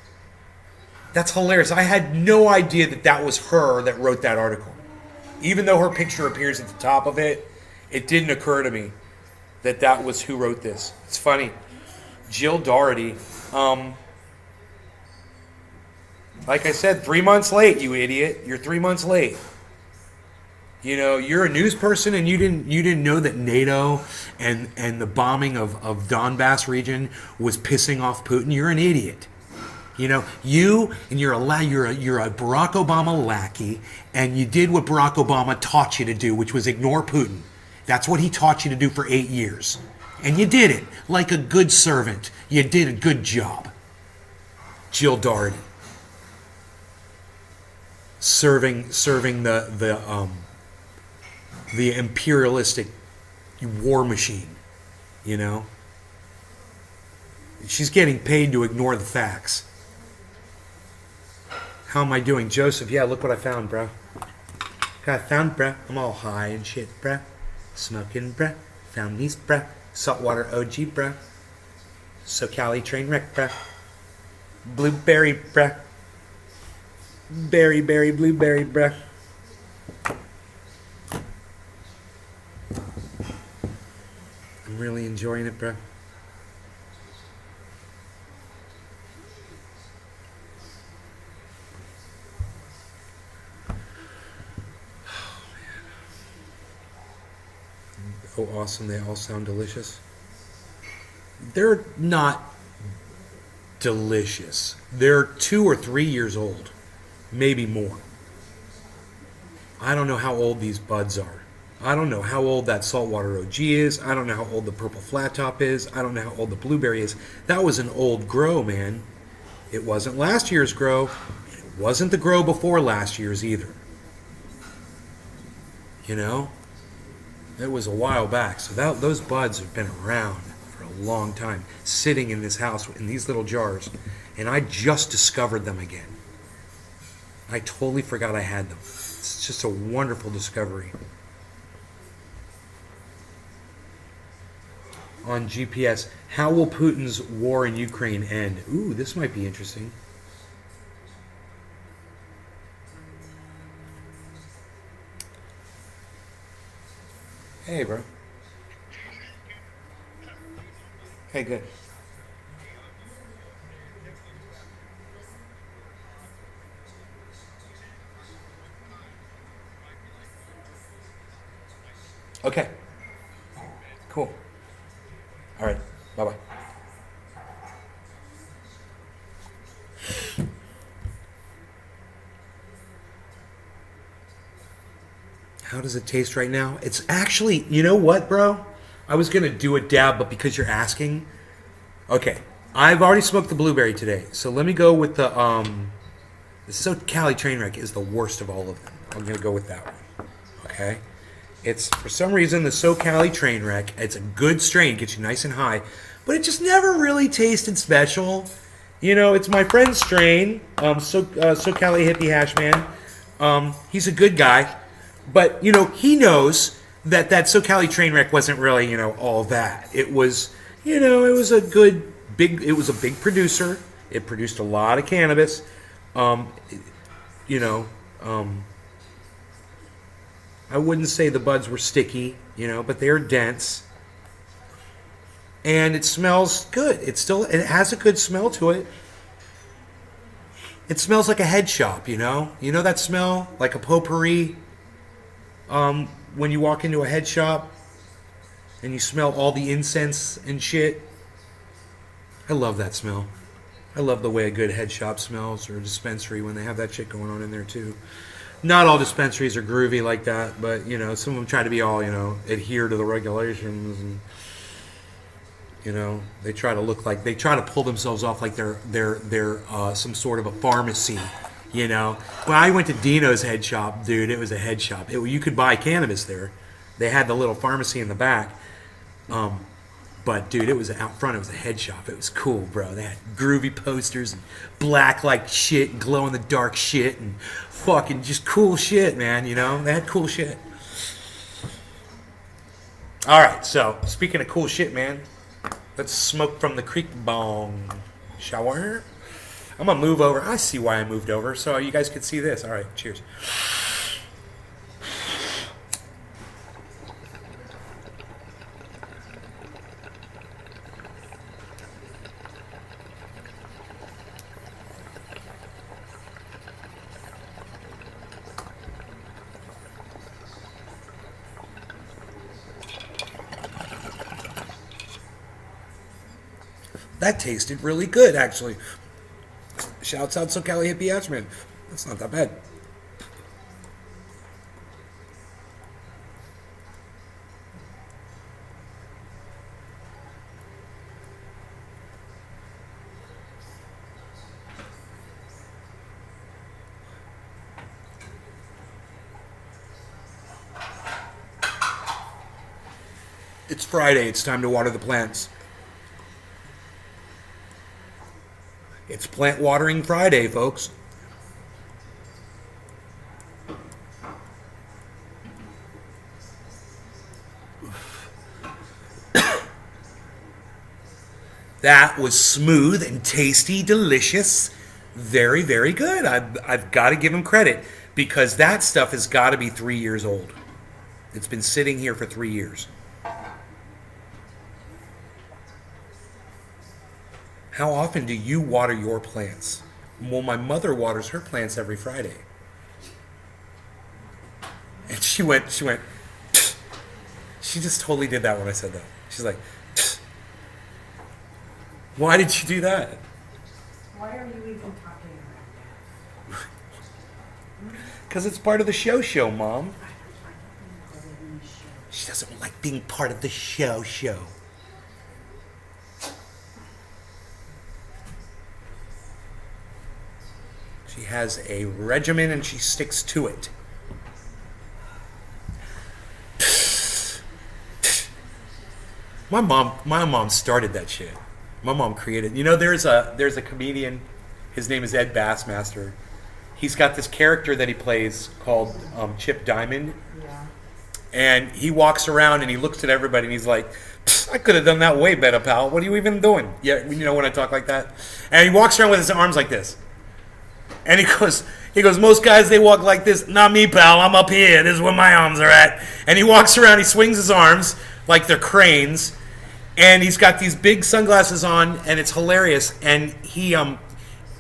Speaker 1: That's hilarious. I had no idea that was her that wrote that article. Even though her picture appears at the top of it, it didn't occur to me that was who wrote this. It's funny. Jill Doherty. Like I said, 3 months late, you idiot. You're 3 months late. You know, you're a news person and you didn't know that NATO and the bombing of Donbass region was pissing off Putin. You're an idiot. You know, you're a Barack Obama lackey, and you did what Barack Obama taught you to do, which was ignore Putin. That's what he taught you to do for 8 years. And you did it like a good servant. You did a good job. Jill Doherty. Serving the imperialistic war machine, you know? She's getting paid to ignore the facts. How am I doing? Joseph, yeah, look what I found, bro. Look what I found, bro. I'm all high and shit, bro. Smoking, bro. Found these, bro. Saltwater OG, bro. SoCali train wreck, bro. Blueberry, bro. Berry, blueberry, bruh. I'm really enjoying it, bruh. Oh, awesome. They all sound delicious. They're not delicious. They're 2 or 3 years old. Maybe more. I don't know how old these buds are. I don't know how old that saltwater OG is. I don't know how old the purple flat top is. I don't know how old the blueberry is. That was an old grow, man. It wasn't last year's grow. It wasn't the grow before last year's either. You know? It was a while back. So those buds have been around for a long time, sitting in this house in these little jars. And I just discovered them again. I totally forgot I had them. It's just a wonderful discovery. On GPS, how will Putin's war in Ukraine end? Ooh, this might be interesting. Hey, bro. Hey, good. Okay. Cool. All right. Bye-bye. How does it taste right now? It's actually, you know what, bro? I was going to do a dab, but because you're asking. Okay. I've already smoked the blueberry today. So let me go with the SoCali Trainwreck is the worst of all of them. I'm going to go with that one. Okay? It's, for some reason, the SoCali Trainwreck. It's a good strain, gets you nice and high, but it just never really tasted special. You know, it's my friend's strain, SoCali Hippie Hash Man. He's a good guy, but, you know, he knows that SoCali Trainwreck wasn't really, you know, all that. It was, you know, it was a big producer. It produced a lot of cannabis. I wouldn't say the buds were sticky, you know, but they're dense. And it smells good. It has a good smell to it. It smells like a head shop, you know? You know that smell? Like a potpourri? When you walk into a head shop and you smell all the incense and shit. I love that smell. I love the way a good head shop smells, or a dispensary when they have that shit going on in there too. Not all dispensaries are groovy like that, but you know, some of them try to be all, you know, adhere to the regulations, and you know, they try to look like, they try to pull themselves off like they're some sort of a pharmacy, you know. When I went to Dino's head shop, dude, it was a head shop. You could buy cannabis there. They had the little pharmacy in the back. But dude, it was out front. It was a head shop. It was cool, bro. They had groovy posters and black like shit, and glow in the dark shit, and fucking just cool shit, man. You know, they had cool shit. All right, so speaking of cool shit, man, let's smoke from the creek bong. Shower. I'm gonna move over. I see why I moved over, so you guys could see this. All right, cheers. That tasted really good, actually. Shouts out SoCal Hippie Ashman. That's not that bad. It's Friday. It's time to water the plants. It's Plant Watering Friday, folks. That was smooth and tasty, delicious. Very, very good. I've got to give him credit, because that stuff has got to be 3 years old. It's been sitting here for 3 years. How often do you water your plants? Well, my mother waters her plants every Friday. And she went, she just totally did that when I said that. She's like, why did you do that?
Speaker 3: Why are you even talking about that?
Speaker 1: Because it's part of the show, Mom. She doesn't like being part of the show. She has a regimen and she sticks to it. My mom started that shit. My mom created. You know, there's a comedian. His name is Ed Bassmaster. He's got this character that he plays called Chip Diamond.
Speaker 3: Yeah.
Speaker 1: And he walks around and he looks at everybody and he's like, I could have done that way better, pal. What are you even doing? Yeah, you know when I talk like that? And he walks around with his arms like this. And he goes, most guys, they walk like this. Not me, pal. I'm up here. This is where my arms are at. And he walks around. He swings his arms like they're cranes. And he's got these big sunglasses on, and it's hilarious. And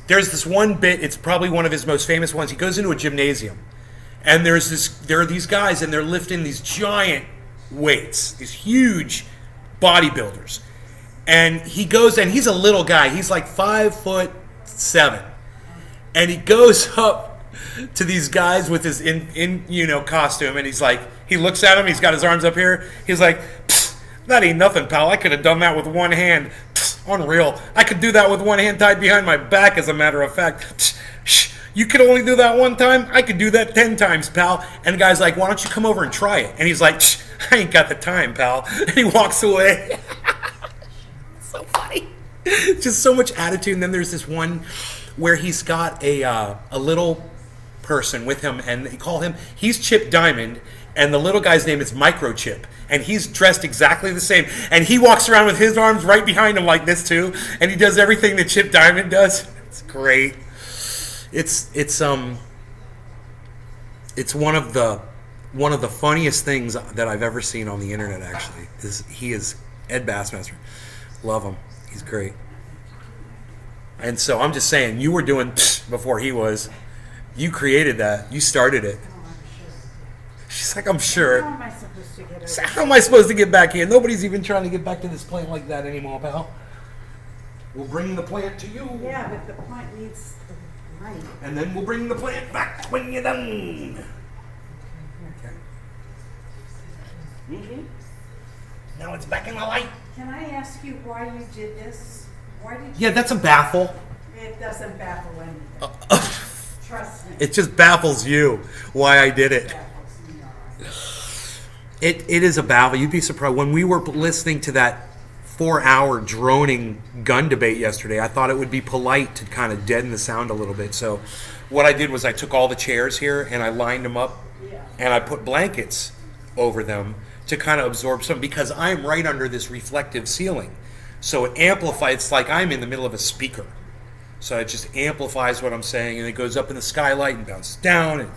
Speaker 1: there's this one bit. It's probably one of his most famous ones. He goes into a gymnasium, and there are these guys, and they're lifting these giant weights, these huge bodybuilders. And he goes, and he's a little guy. He's like 5'7". And he goes up to these guys with his costume, and he's like, he looks at him, he's got his arms up here, he's like, that ain't nothing, pal. I could have done that with one hand. Unreal. I could do that with one hand tied behind my back, as a matter of fact. You could only do that one time? I could do that 10 times, pal. And the guy's like, why don't you come over and try it? And he's like, I ain't got the time, pal. And he walks away. So funny. Just so much attitude. And then there's this one where he's got a little person with him, and they call him, he's Chip Diamond, and the little guy's name is Microchip, and he's dressed exactly the same, and he walks around with his arms right behind him like this too, and he does everything that Chip Diamond does. It's great. It's one of the funniest things that I've ever seen on the internet. Actually, he is Ed Bassmaster. Love him. He's great. And so I'm just saying, you were doing before he was. You created that. You started it. She's like, I'm sure.
Speaker 7: How am I supposed to get over?
Speaker 1: How am I supposed to get back here? Nobody's even trying to get back to this plant like that anymore, pal. We'll bring the plant to you.
Speaker 7: Yeah, but the plant needs the light.
Speaker 1: And then we'll bring the plant back when you're done. Okay. Now it's back in the light.
Speaker 7: Can I ask you why you did this? Why did you?
Speaker 1: Yeah, that's a baffle.
Speaker 7: It doesn't baffle anything. Trust me.
Speaker 1: It just baffles you why I did it. It is a baffle. You'd be surprised. When we were listening to that 4-hour droning gun debate yesterday, I thought it would be polite to kind of deaden the sound a little bit. So what I did was I took all the chairs here and I lined them up and I put blankets over them to kind of absorb some, because I'm right under this reflective ceiling. So it amplifies. It's like I'm in the middle of a speaker. So it just amplifies what I'm saying, and it goes up in the skylight and bounces down. And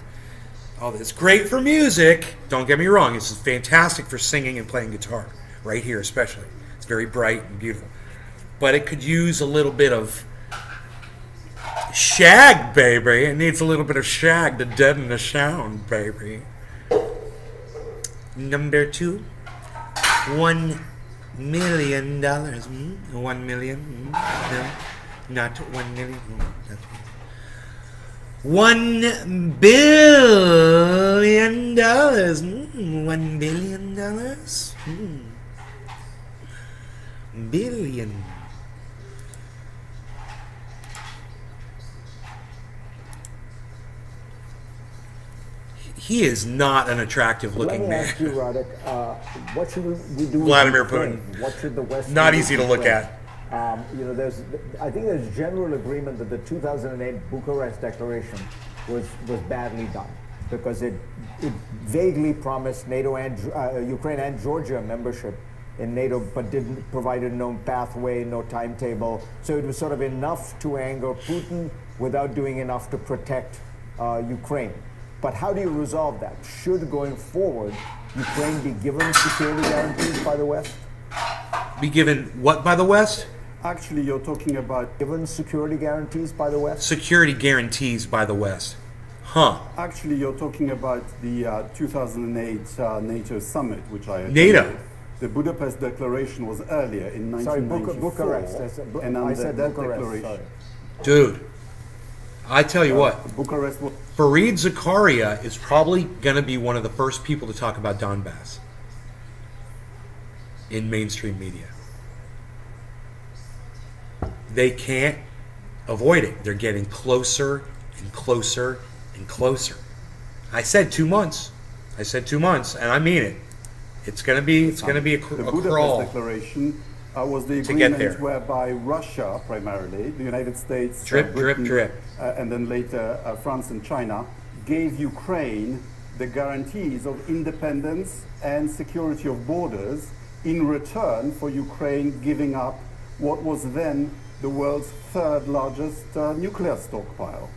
Speaker 1: all this. It's great for music. Don't get me wrong. This is fantastic for singing and playing guitar. Right here especially. It's very bright and beautiful. But it could use a little bit of shag, baby. It needs a little bit of shag to deaden the sound, baby. Number 2. $1 million. 1 million. No, not 1 million. That's $1 billion. $1 billion. Billion. He is not an attractive looking man.
Speaker 12: Let me ask you, Radek, what should we do?
Speaker 1: Vladimir
Speaker 12: with Ukraine?
Speaker 1: Putin.
Speaker 12: What should the West
Speaker 1: Not
Speaker 12: do
Speaker 1: easy to
Speaker 12: with
Speaker 1: look
Speaker 12: Ukraine?
Speaker 1: at.
Speaker 12: I think there's general agreement that the 2008 Bucharest Declaration was badly done because it vaguely promised NATO and Ukraine and Georgia membership in NATO, but provided no pathway, no timetable. So it was sort of enough to anger Putin without doing enough to protect Ukraine. But how do you resolve that? Should, going forward, Ukraine be given security guarantees by the West?
Speaker 1: Be given what by the West?
Speaker 13: Actually, you're talking about...
Speaker 12: Given security guarantees by the West?
Speaker 1: Security guarantees by the West. Huh.
Speaker 13: Actually, you're talking about the 2008 NATO summit, which I attended.
Speaker 1: NATO?
Speaker 13: The Budapest Declaration was earlier in 1994.
Speaker 12: Bucharest.
Speaker 13: And
Speaker 12: I
Speaker 13: under
Speaker 12: said
Speaker 13: that
Speaker 12: Bucharest,
Speaker 13: declaration...
Speaker 1: Dude, I tell you what.
Speaker 13: Bucharest was...
Speaker 1: Fareed Zakaria is probably going to be one of the first people to talk about Donbass in mainstream media. They can't avoid it. They're getting closer and closer and closer. I said 2 months. And I mean it. It's going to be a
Speaker 13: The
Speaker 1: crawl.
Speaker 13: Budapest Declaration was the
Speaker 1: to get
Speaker 13: agreement
Speaker 1: there.
Speaker 13: whereby Russia, primarily, the United States,
Speaker 1: Drip,
Speaker 13: Britain,
Speaker 1: drip.
Speaker 13: and then later France and China, gave Ukraine the guarantees of independence and security of borders in return for Ukraine giving up what was then the world's third largest nuclear stockpile.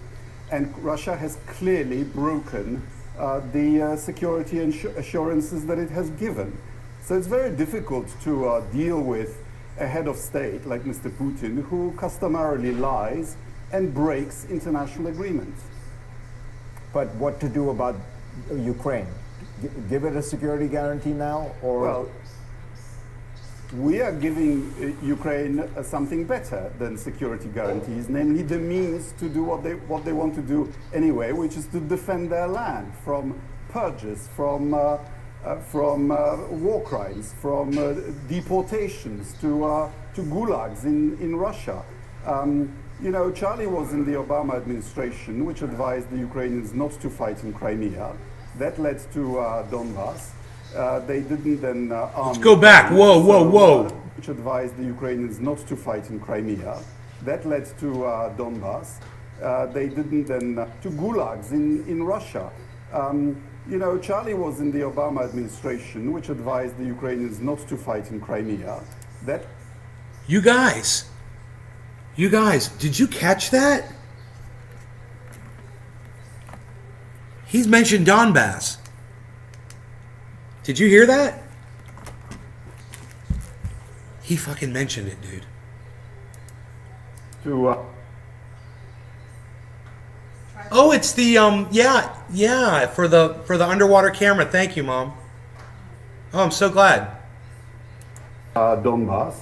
Speaker 13: And Russia has clearly broken the security assurances that it has given. So it's very difficult to deal with a head of state like Mr. Putin, who customarily lies and breaks international agreements.
Speaker 12: But what to do about Ukraine? Give it a security guarantee now, or?
Speaker 13: Well, we are giving Ukraine something better than security guarantees, namely the means to do what they want to do anyway, which is to defend their land from purges, from war crimes, from deportations to gulags in Russia. You know, Charlie was in the Obama administration, which advised the Ukrainians not to fight in Crimea. That led to Donbass. They didn't then arm...
Speaker 1: Let's go back. Whoa.
Speaker 13: Which advised the Ukrainians not to fight in Crimea. That led to Donbass. They didn't then... to gulags in Russia. You know, Charlie was in the Obama administration, which advised the Ukrainians not to fight in Crimea. That...
Speaker 1: You guys, did you catch that? He's mentioned Donbass. Did you hear that? He fucking mentioned it, dude.
Speaker 13: to
Speaker 1: Oh, it's the yeah, for the underwater camera. Thank you, Mom. Oh, I'm so glad.
Speaker 13: Donbass.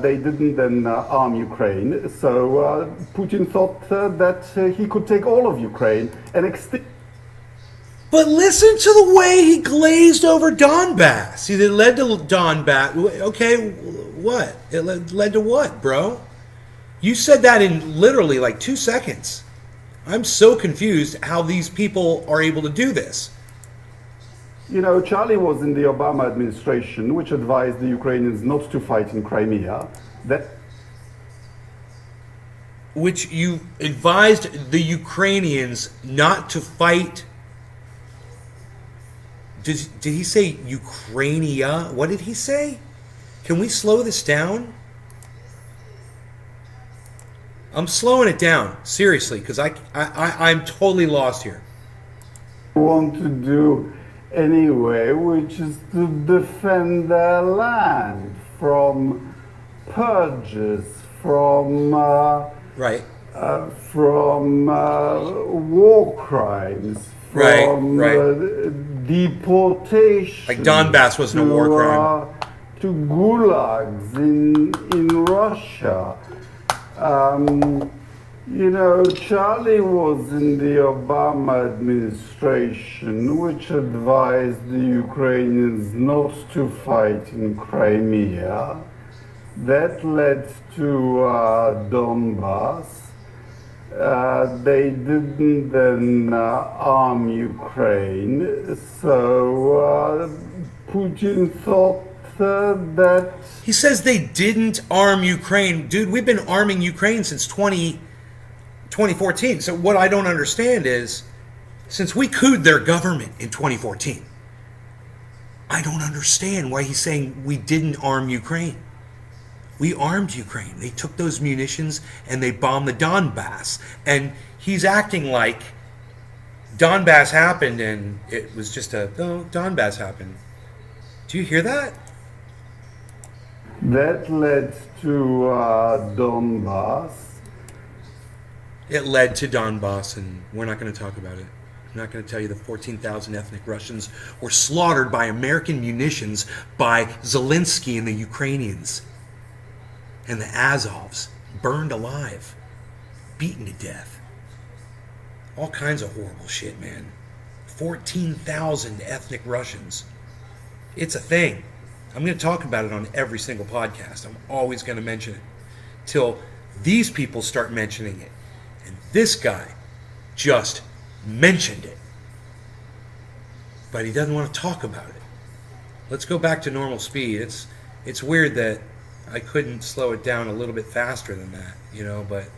Speaker 13: They didn't then arm Ukraine, so Putin thought that he could take all of Ukraine and extinct.
Speaker 1: But listen to the way he glazed over Donbass. See, it led to Donbass. Okay, what? It led to what, bro? You said that in literally like 2 seconds. I'm so confused how these people are able to do this.
Speaker 13: You know, Charlie was in the Obama administration, which advised the Ukrainians not to fight in Crimea.
Speaker 1: Which you advised the Ukrainians not to fight. Did he say Ukrainia? What did he say? Can we slow this down? I'm slowing it down, seriously, because I'm totally lost here.
Speaker 13: Want to do anyway, which is to defend their land from purges, from war crimes, from deportation.
Speaker 1: Like Donbass wasn't a war crime.
Speaker 13: To gulags in Russia. You know, Charlie was in the Obama administration, which advised the Ukrainians not to fight in Crimea. That led to Donbass. They didn't then arm Ukraine, so Putin thought that...
Speaker 1: He says they didn't arm Ukraine. Dude, we've been arming Ukraine since 2014. So what I don't understand is, since we cooed their government in 2014, I don't understand why he's saying we didn't arm Ukraine. We armed Ukraine. They took those munitions and they bombed the Donbass. And he's acting like Donbass happened and it was just Donbass happened. Do you hear that?
Speaker 13: That led to Donbass.
Speaker 1: It led to Donbass, and we're not going to talk about it. I'm not going to tell you the 14,000 ethnic Russians were slaughtered by American munitions by Zelensky and the Ukrainians. And the Azovs burned alive, beaten to death. All kinds of horrible shit, man. 14,000 ethnic Russians. It's a thing. I'm going to talk about it on every single podcast. I'm always going to mention it till these people start mentioning it. And this guy just mentioned it. But he doesn't want to talk about it. Let's go back to normal speed. It's weird that I couldn't slow it down a little bit faster than that, you know, but...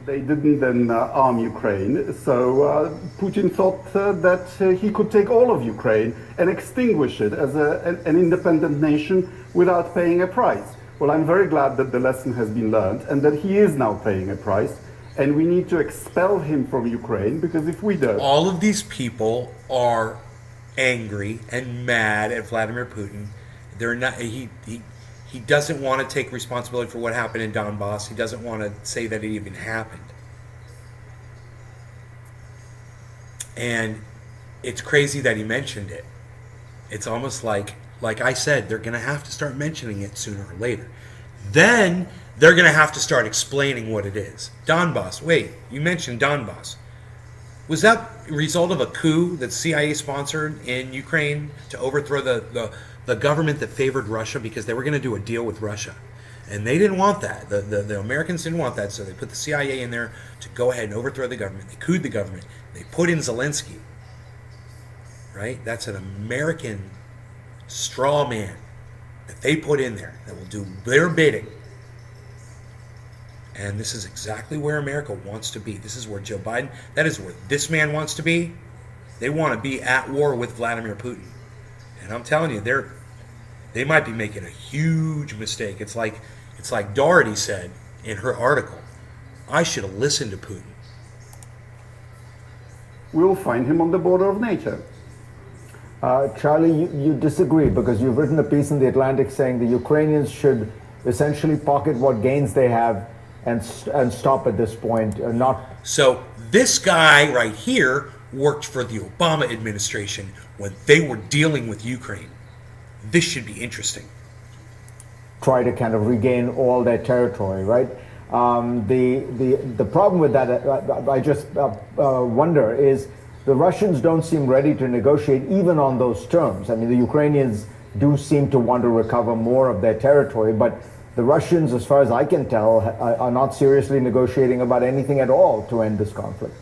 Speaker 13: They didn't then arm Ukraine, so Putin thought that he could take all of Ukraine and extinguish it as an independent nation without paying a price. Well, I'm very glad that the lesson has been learned and that he is now paying a price, and we need to expel him from Ukraine, because if we don't...
Speaker 1: All of these people are angry and mad at Vladimir Putin. They're not... He doesn't want to take responsibility for what happened in Donbass. He doesn't want to say that it even happened. And it's crazy that he mentioned it. It's almost like I said, they're going to have to start mentioning it sooner or later. Then they're going to have to start explaining what it is. Donbass. Wait, you mentioned Donbass. Was that a result of a coup that CIA sponsored in Ukraine to overthrow the government that favored Russia because they were going to do a deal with Russia? And they didn't want that. The Americans didn't want that, so they put the CIA in there to go ahead and overthrow the government. They couped the government. They put in Zelensky. Right? That's an American straw man that they put in there that will do their bidding. And this is exactly where America wants to be. This is where Joe Biden, that is where this man wants to be. They want to be at war with Vladimir Putin. And I'm telling you, they might be making a huge mistake. It's like Doherty said in her article, I should have listened to Putin.
Speaker 13: We'll find him on the border of NATO.
Speaker 12: Charlie, you disagree because you've written a piece in The Atlantic saying the Ukrainians should essentially pocket what gains they have and stop at this point. Not
Speaker 1: So this guy right here worked for the Obama administration when they were dealing with Ukraine. This should be interesting.
Speaker 12: try to kind of regain all their territory, right? The problem with that, I just wonder, is the Russians don't seem ready to negotiate even on those terms. I mean, the Ukrainians do seem to want to recover more of their territory, but the Russians, as far as I can tell, are not seriously negotiating about anything at all to end this conflict.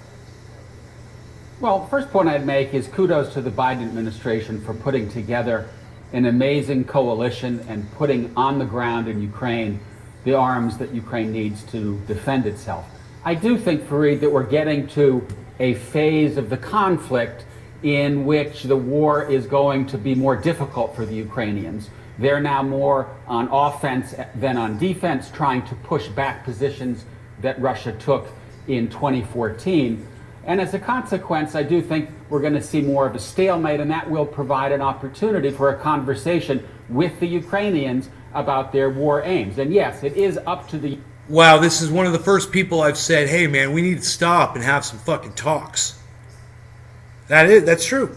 Speaker 14: Well, first point I'd make is kudos to the Biden administration for putting together an amazing coalition and putting on the ground in Ukraine the arms that Ukraine needs to defend itself. I do think, Fareed, that we're getting to a phase of the conflict in which the war is going to be more difficult for the Ukrainians. They're now more on offense than on defense, trying to push back positions that Russia took in 2014. And as a consequence, I do think we're going to see more of a stalemate, and that will provide an opportunity for a conversation with the Ukrainians about their war aims. And yes, it is up to the...
Speaker 1: Wow, this is one of the first people I've said, hey man, we need to stop and have some fucking talks. That's true.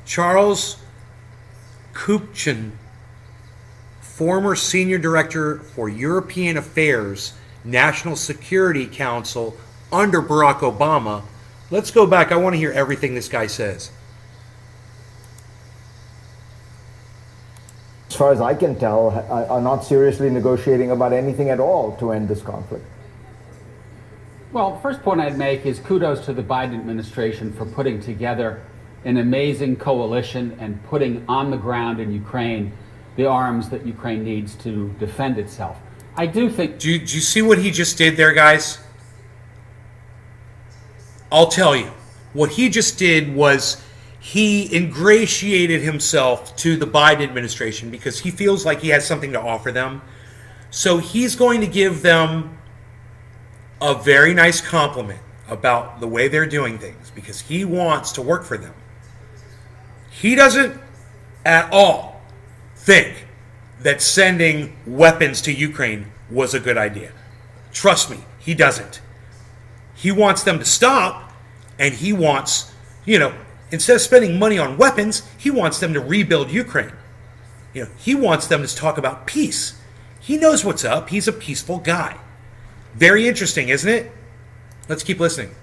Speaker 1: Charles Kupchan, former senior director for European Affairs, National Security Council under Barack Obama. Let's go back. I want to hear everything this guy says.
Speaker 12: As far as I can tell, are not seriously negotiating about anything at all to end this conflict.
Speaker 14: Well, the first point I'd make is kudos to the Biden administration for putting together an amazing coalition and putting on the ground in Ukraine the arms that Ukraine needs to defend itself. I do think...
Speaker 1: Do you see what he just did there, guys? I'll tell you. What he just did was he ingratiated himself to the Biden administration because he feels like he has something to offer them. So he's going to give them a very nice compliment about the way they're doing things because he wants to work for them. He doesn't at all think that sending weapons to Ukraine was a good idea. Trust me, he doesn't. He wants them to stop, and he wants, instead of spending money on weapons, he wants them to rebuild Ukraine. He wants them to talk about peace. He knows what's up. He's a peaceful guy. Very interesting, isn't it? Let's keep listening.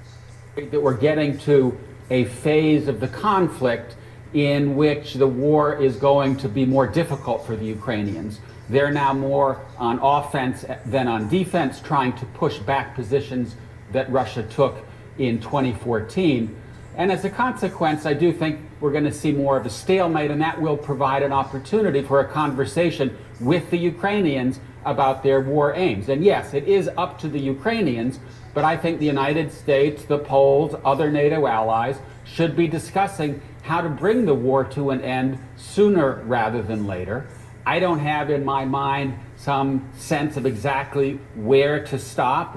Speaker 14: That we're getting to a phase of the conflict in which the war is going to be more difficult for the Ukrainians. They're now more on offense than on defense, trying to push back positions that Russia took in 2014. And as a consequence, I do think we're going to see more of a stalemate, and that will provide an opportunity for a conversation with the Ukrainians about their war aims. And yes, it is up to the Ukrainians, but I think the United States, the Poles, other NATO allies should be discussing how to bring the war to an end sooner rather than later. I don't have in my mind some sense of exactly where to stop.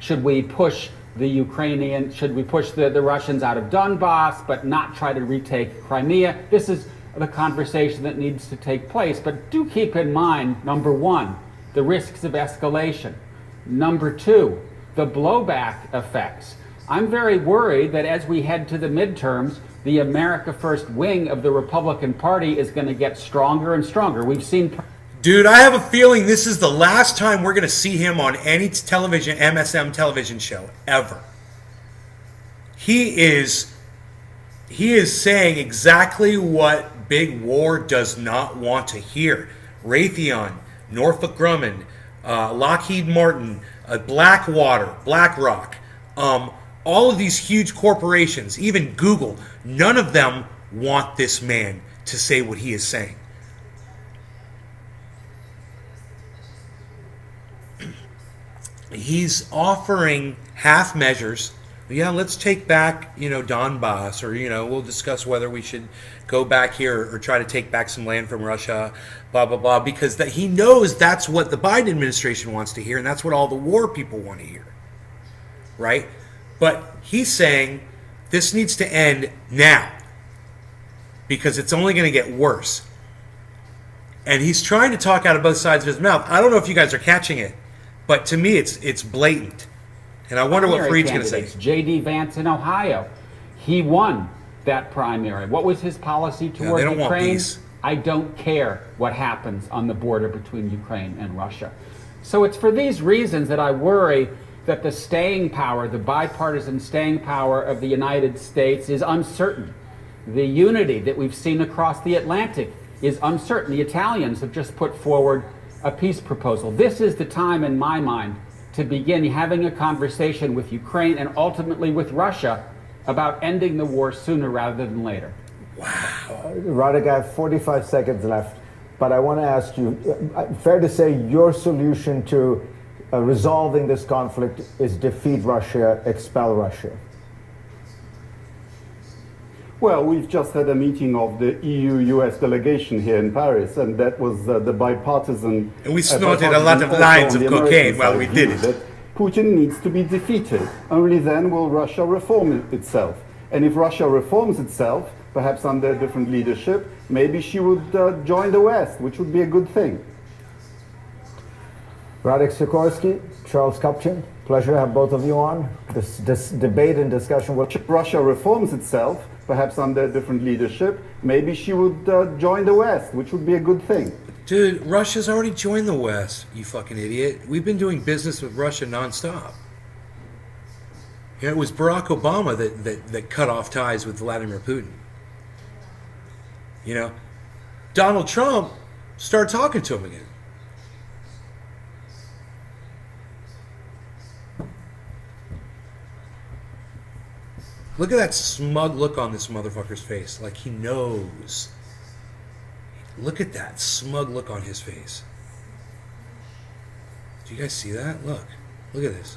Speaker 14: Should we push the Russians out of Donbass, but not try to retake Crimea? This is the conversation that needs to take place. But do keep in mind, number one, the risks of escalation. Number two, the blowback effects. I'm very worried that as we head to the midterms, the America First wing of the Republican Party is going to get stronger and stronger. We've seen...
Speaker 1: Dude, I have a feeling this is the last time we're going to see him on any television, MSM television show, ever. He is saying exactly what Big War does not want to hear. Raytheon, Northrop Grumman, Lockheed Martin, Blackwater, BlackRock, all of these huge corporations, even Google, none of them want this man to say what he is saying. He's offering half measures. Yeah, let's take back, Donbass, or, we'll discuss whether we should go back here or try to take back some land from Russia, blah, blah, blah, because he knows that's what the Biden administration wants to hear, and that's what all the war people want to hear, right? But he's saying this needs to end now because it's only going to get worse. And he's trying to talk out of both sides of his mouth. I don't know if you guys are catching it, but to me it's blatant. And I wonder what Fareed's going to say.
Speaker 14: J.D. Vance in Ohio. He won that primary. What was his policy toward Ukraine? I don't care what happens on the border between Ukraine and Russia. So it's for these reasons that I worry that the staying power, the bipartisan staying power of the United States is uncertain. The unity that we've seen across the Atlantic is uncertain. The Italians have just put forward a peace proposal. This is the time, in my mind, to begin having a conversation with Ukraine and ultimately with Russia about ending the war sooner rather than later.
Speaker 12: Roderick, I have 45 seconds left, but I want to ask you, fair to say your solution to resolving this conflict is defeat Russia, expel Russia?
Speaker 13: Well, we've just had a meeting of the EU-US delegation here in Paris, and that was the bipartisan...
Speaker 1: And we snorted a lot of lines of cocaine while we did it.
Speaker 13: Putin needs to be defeated. Only then will Russia reform itself. And if Russia reforms itself, perhaps under a different leadership, maybe she would join the West, which would be a good thing.
Speaker 12: Radek Sikorski, Charles Kupchan, pleasure to have both of you on. This debate and discussion will...
Speaker 13: If Russia reforms itself, perhaps under a different leadership, maybe she would join the West, which would be a good thing.
Speaker 1: Dude, Russia's already joined the West, you fucking idiot. We've been doing business with Russia nonstop. You know, it was Barack Obama that cut off ties with Vladimir Putin. You know, Donald Trump started talking to him again. Look at that smug look on this motherfucker's face, like he knows. Look at that smug look on his face. Do you guys see that? Look at this.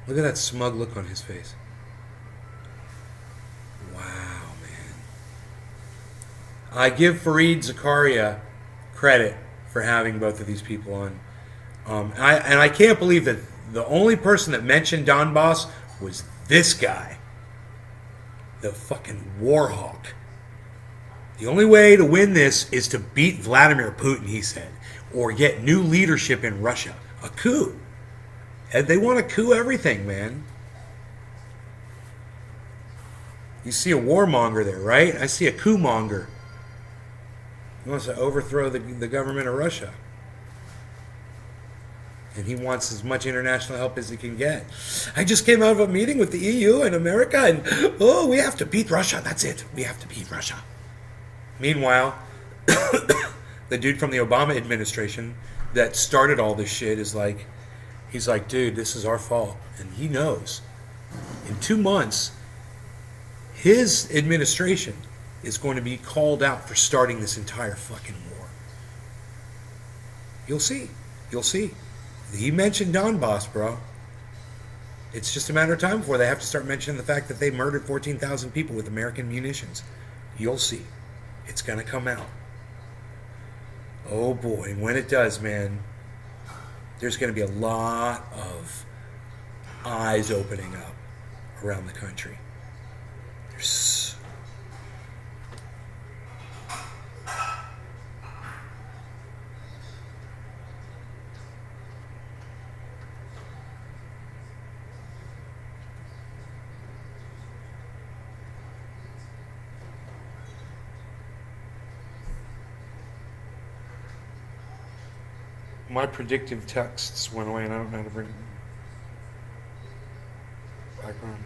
Speaker 1: Look at that smug look on his face. Wow, man. I give Fareed Zakaria credit for having both of these people on. I can't believe that the only person that mentioned Donbass was this guy. The fucking war hawk. The only way to win this is to beat Vladimir Putin, he said, or get new leadership in Russia. A coup. And they want to coup everything, man. You see a warmonger there, right? I see a coup monger. He wants to overthrow the government of Russia. And he wants as much international help as he can get. I just came out of a meeting with the EU and America, and we have to beat Russia. That's it. We have to beat Russia. Meanwhile, the dude from the Obama administration that started all this shit is like, he's like, dude, this is our fault. And he knows. In 2 months, his administration is going to be called out for starting this entire fucking war. You'll see. You'll see. He mentioned Donbass, bro. It's just a matter of time before they have to start mentioning the fact that they murdered 14,000 people with American munitions. You'll see. It's going to come out. Oh boy, and when it does, man, there's going to be a lot of eyes opening up around the country. There's... My predictive texts went away and I don't know how to bring them back on.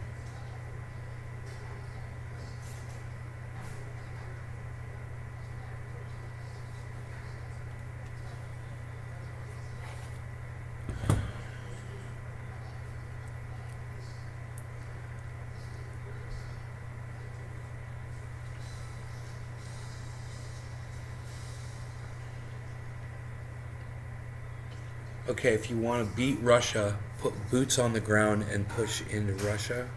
Speaker 1: Okay, if you want to beat Russia, put boots on the ground and push into Russia.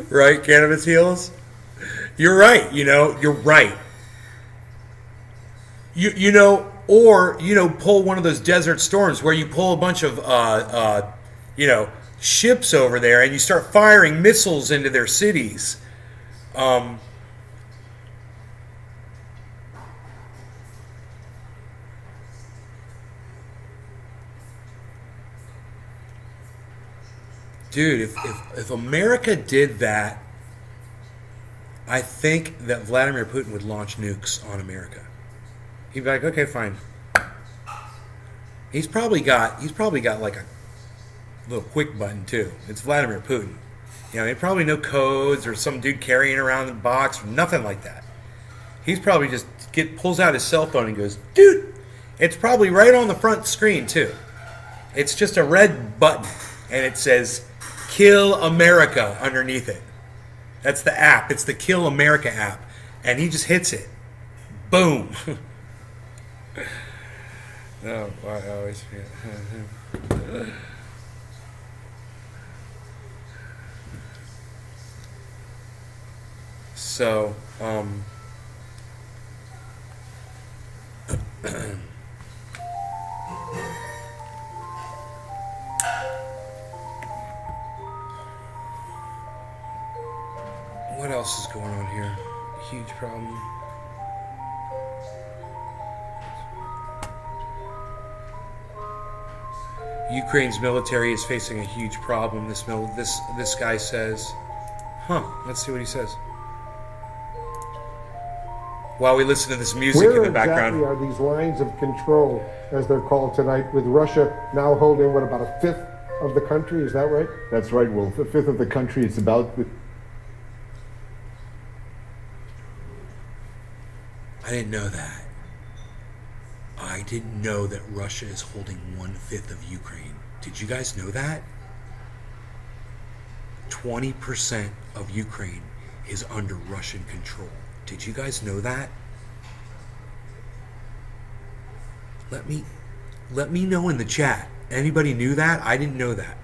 Speaker 1: Right, Cannabis Heals? You're right, you're right. You know, or, pull one of those Desert Storms where you pull a bunch of, ships over there and you start firing missiles into their cities. Dude, if America did that, I think that Vladimir Putin would launch nukes on America. He'd be like, okay, fine. He's probably got like a little quick button too. It's Vladimir Putin. You know, he probably no codes or some dude carrying around the box or nothing like that. He's probably just pulls out his cell phone and goes, dude. It's probably right on the front screen too. It's just a red button and it says Kill America underneath it. That's the app. It's the Kill America app. And he just hits it. Boom. Oh, I always forget. So, what else is going on here? Huge problem. Ukraine's military is facing a huge problem. This guy says, let's see what he says. While we listen to this music in the background.
Speaker 15: Where exactly are these lines of control, as they're called tonight, with Russia now holding, what, about a fifth of the country? Is that right?
Speaker 16: That's right, Wolf. A fifth of the country. It's about...
Speaker 1: I didn't know that. I didn't know that Russia is holding 1/5 of Ukraine. Did you guys know that? 20% of Ukraine is under Russian control. Did you guys know that? Let me know in the chat. Anybody knew that? I didn't know that.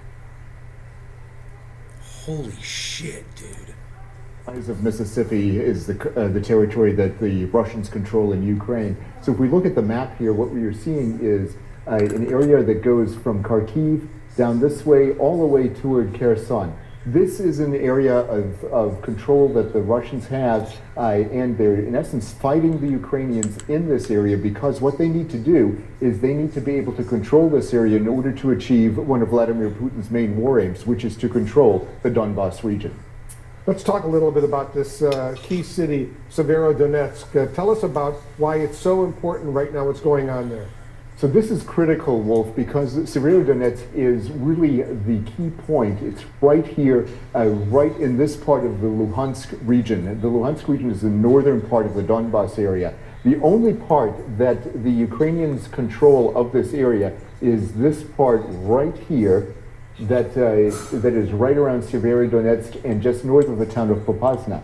Speaker 1: Holy shit, dude.
Speaker 16: Of Mississippi is the territory that the Russians control in Ukraine. So if we look at the map here, what we are seeing is an area that goes from Kharkiv down this way all the way toward Kherson. This is an area of control that the Russians have, and they're in essence fighting the Ukrainians in this area because what they need to do is they need to be able to control this area in order to achieve one of Vladimir Putin's main war aims, which is to control the Donbas region.
Speaker 15: Let's talk a little bit about this key city, Severodonetsk. Tell us about why it's so important right now, what's going on there.
Speaker 16: So this is critical, Wolf, because Severodonetsk is really the key point. It's right here, right in this part of the Luhansk region. The Luhansk region is the northern part of the Donbas area. The only part that the Ukrainians control of this area is this part right here, that is right around Severodonetsk and just north of the town of Popasna.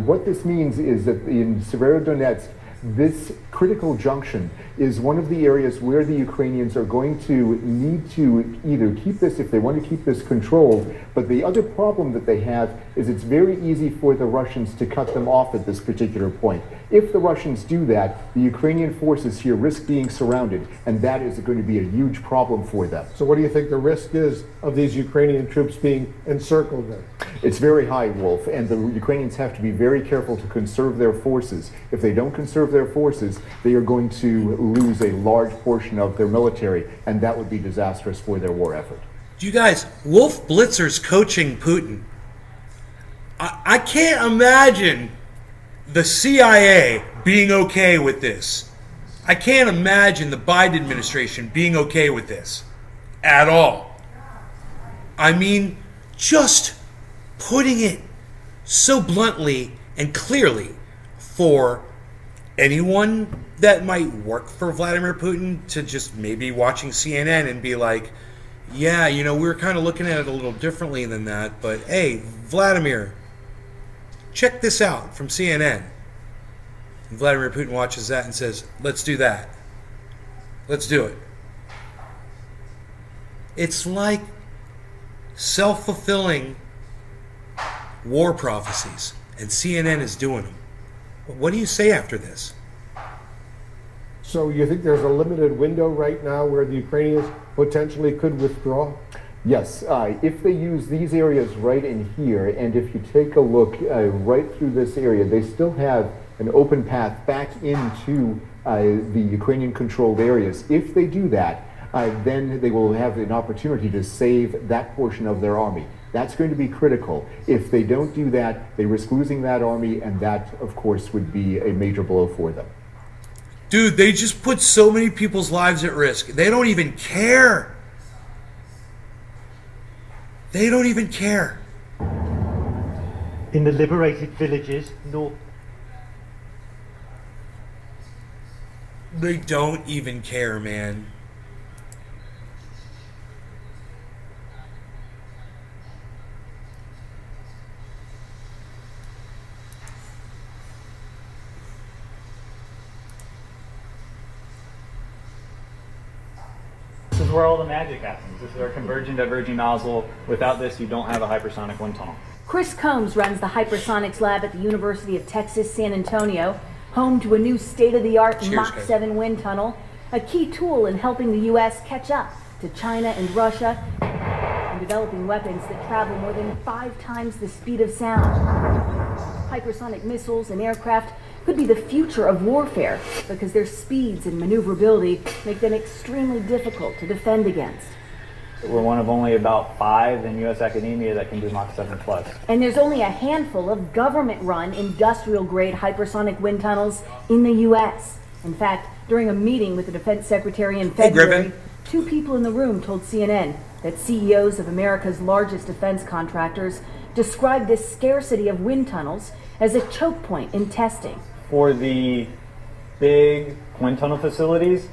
Speaker 16: What this means is that in Severodonetsk, this critical junction is one of the areas where the Ukrainians are going to need to either keep this, if they want to keep this controlled, but the other problem that they have is it's very easy for the Russians to cut them off at this particular point. If the Russians do that, the Ukrainian forces here risk being surrounded, and that is going to be a huge problem for them.
Speaker 15: So what do you think the risk is of these Ukrainian troops being encircled there?
Speaker 16: It's very high, Wolf, and the Ukrainians have to be very careful to conserve their forces. If they don't conserve their forces, they are going to lose a large portion of their military, and that would be disastrous for their war effort.
Speaker 1: You guys, Wolf Blitzer's coaching Putin. I can't imagine the CIA being okay with this. I can't imagine the Biden administration being okay with this at all. I mean, just putting it so bluntly and clearly for anyone that might work for Vladimir Putin to just maybe watching CNN and be like, yeah, you know, we're kind of looking at it a little differently than that, but hey, Vladimir, check this out from CNN. And Vladimir Putin watches that and says, let's do that. Let's do it. It's like self-fulfilling war prophecies, and CNN is doing them. What do you say after this?
Speaker 15: So you think there's a limited window right now where the Ukrainians potentially could withdraw?
Speaker 16: Yes, if they use these areas right in here, and if you take a look right through this area, they still have an open path back into the Ukrainian-controlled areas. If they do that, then they will have an opportunity to save that portion of their army. That's going to be critical. If they don't do that, they risk losing that army, and that, of course, would be a major blow for them.
Speaker 1: Dude, they just put so many people's lives at risk. They don't even care. They don't even care.
Speaker 17: In the liberated villages,
Speaker 1: They don't even care, man.
Speaker 18: This is where all the magic happens. This is our converging diverging nozzle. Without this, you don't have a hypersonic wind tunnel.
Speaker 19: Chris Combs runs the Hypersonics Lab at the University of Texas, San Antonio, home to a new state-of-the-art Mach 7 wind tunnel, a key tool in helping the U.S. catch up to China and Russia in developing weapons that travel more than 5 times the speed of sound. Hypersonic missiles and aircraft could be the future of warfare because their speeds and maneuverability make them extremely difficult to defend against.
Speaker 18: We're one of only about 5 in U.S. academia that can do Mach 7 plus.
Speaker 19: And there's only a handful of government-run industrial-grade hypersonic wind tunnels in the U.S. In fact, during a meeting with the Defense Secretary in February, 2 people in the room told CNN that CEOs of America's largest defense contractors described this scarcity of wind tunnels as a choke point in testing.
Speaker 18: For the big wind tunnel facilities,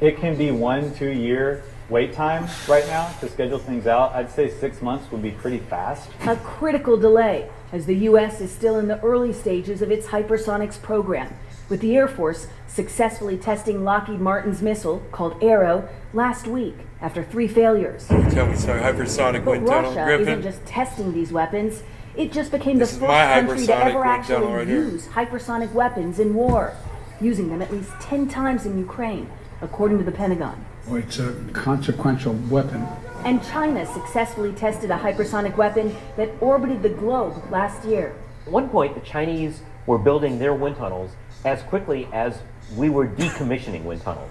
Speaker 18: it can be 1-2 year wait time right now to schedule things out. I'd say 6 months would be pretty fast.
Speaker 19: A critical delay, as the U.S. is still in the early stages of its hypersonics program, with the Air Force successfully testing Lockheed Martin's missile, called Arrow, last week after 3 failures.
Speaker 1: Tell me, sorry, hypersonic
Speaker 19: But
Speaker 1: wind tunnel,
Speaker 19: Russia
Speaker 1: Griffin.
Speaker 19: isn't just testing these weapons. It just became the
Speaker 1: This is
Speaker 19: first
Speaker 1: my
Speaker 19: country to
Speaker 1: hypersonic
Speaker 19: ever
Speaker 1: wind tunnel
Speaker 19: actually
Speaker 1: right here.
Speaker 19: use hypersonic weapons in war, using them at least 10 times in Ukraine, according to the Pentagon.
Speaker 20: Well, it's a consequential weapon.
Speaker 19: And China successfully tested a hypersonic weapon that orbited the globe last year.
Speaker 21: At one point, the Chinese were building their wind tunnels as quickly as we were decommissioning wind tunnels.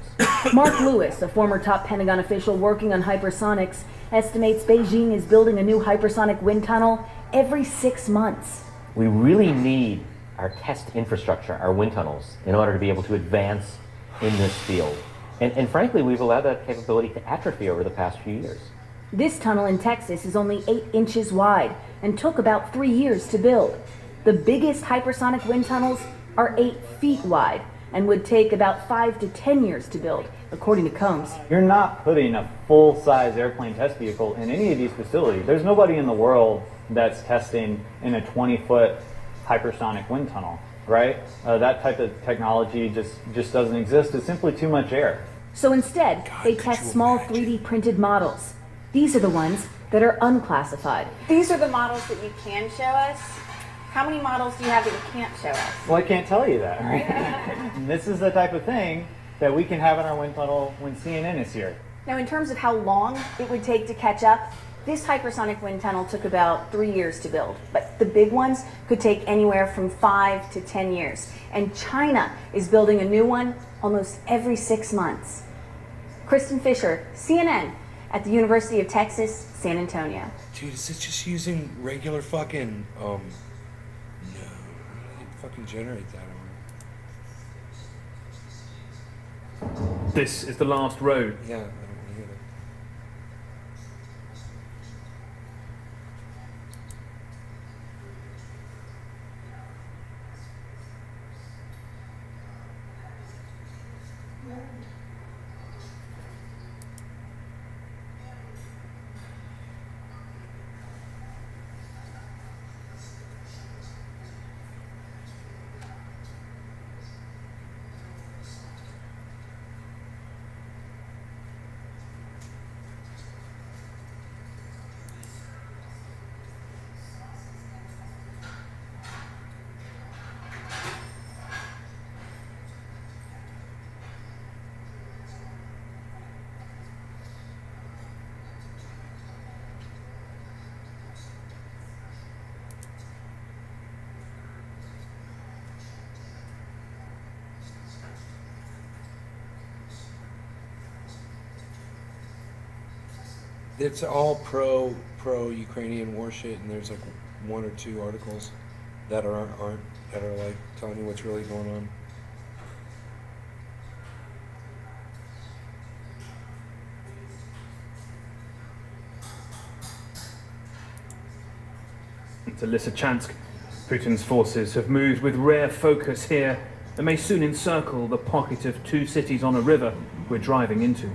Speaker 19: Mark Lewis, a former top Pentagon official working on hypersonics, estimates Beijing is building a new hypersonic wind tunnel every 6 months.
Speaker 21: We really need our test infrastructure, our wind tunnels, in order to be able to advance in this field. And frankly, we've allowed that capability to atrophy over the past few years.
Speaker 19: This tunnel in Texas is only 8 inches wide and took about 3 years to build. The biggest hypersonic wind tunnels are 8 feet wide and would take about 5 to 10 years to build, according to Combs.
Speaker 18: You're not putting a full-size airplane test vehicle in any of these facilities. There's nobody in the world that's testing in a 20-foot hypersonic wind tunnel, right? That type of technology just doesn't exist. It's simply too much air.
Speaker 19: So instead, they test small 3D printed models. These are the ones that are unclassified.
Speaker 22: These are the models that you can show us. How many models do you have that you can't show us?
Speaker 18: Well, I can't tell you that, right? And this is the type of thing that we can have in our wind tunnel when CNN is here.
Speaker 22: Now, in terms of how long it would take to catch up, this hypersonic wind tunnel took about 3 years to build, but the big ones could take anywhere from 5 to 10 years. And China is building a new one almost every 6 months. Kristen Fisher, CNN, at the University of Texas, San Antonio.
Speaker 1: Dude, is it just using regular fucking, no, how do they fucking generate that?
Speaker 23: This is the last road.
Speaker 1: Yeah, I don't want to hear that. It's all pro Ukrainian war shit, and there's like 1 or 2 articles that aren't that are like telling you what's really going on.
Speaker 4: To Lysychansk, Putin's forces have moved with rare focus here and may soon encircle the pocket of 2 cities on a river we're driving into.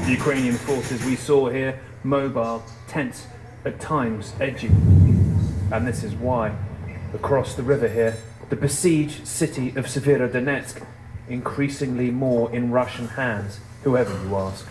Speaker 4: The Ukrainian forces we saw here, mobile, tense, at times edgy. And this is why, across the river here, the besieged city of Severodonetsk, increasingly more in Russian hands, whoever you ask.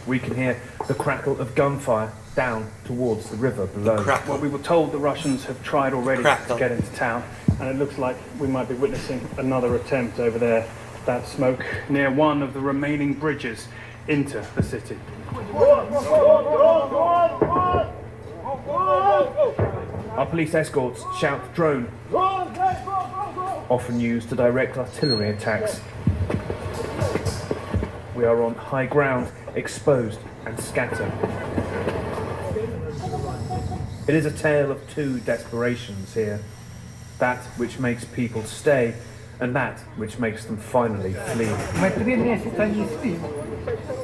Speaker 4: We can hear the crackle of gunfire down towards the river below.
Speaker 17: Well, we were told the Russians have tried already to get into town, and it looks like we might be witnessing another attempt over there. That smoke near one of the remaining bridges into the city. Our police escorts shout drone, often used to direct artillery attacks. We are on high ground, exposed and scattered. It is a tale of 2 desperations here. That which makes people stay, and that which makes them finally flee.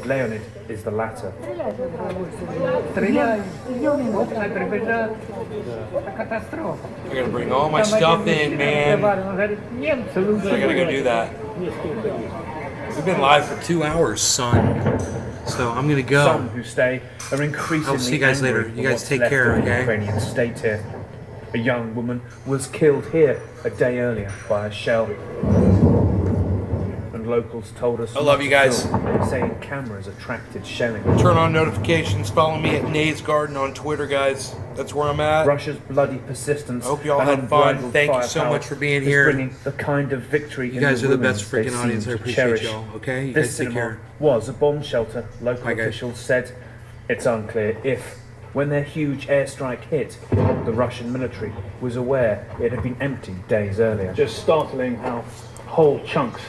Speaker 17: Leonid is the latter.
Speaker 1: I gotta bring all my stuff in, man. So I gotta go do that. We've been live for 2 hours, son. So I'm gonna go.
Speaker 4: Some who stay are increasingly
Speaker 1: I'll see you guys later. You guys take care, okay?
Speaker 4: Ukrainian state here. A young woman was killed here a day earlier by a shell. And locals told us
Speaker 1: I love you guys.
Speaker 4: Saying cameras attracted shelling.
Speaker 1: Turn on notifications. Follow me at Nays Garden on Twitter, guys. That's where I'm at.
Speaker 4: Russia's bloody persistence.
Speaker 1: I hope y'all had fun. Thank you so much for being here.
Speaker 4: Bringing the kind of victory
Speaker 1: you guys
Speaker 4: in
Speaker 1: are
Speaker 4: the
Speaker 1: the best freaking audience. I appreciate y'all. Okay, you
Speaker 4: this
Speaker 1: guys take
Speaker 4: cinema
Speaker 1: care.
Speaker 4: Was a bomb shelter. Local officials said it's unclear if, when their huge airstrike hit, the Russian military was aware it had been emptied days earlier.
Speaker 17: Just startling how whole chunks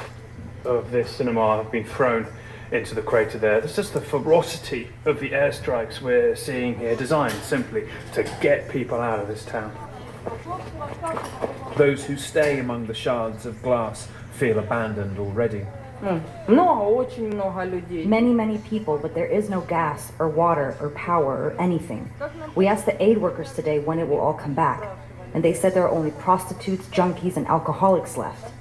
Speaker 17: of this cinema have been thrown into the crater there. That's just the ferocity of the airstrikes we're seeing here, designed simply to get people out of this town.
Speaker 4: Those who stay among the shards of glass feel abandoned already.
Speaker 23: Many people, but there is no gas or water or power or anything. We asked the aid workers today when it will all come back, and they said there are only prostitutes, junkies, and alcoholics left.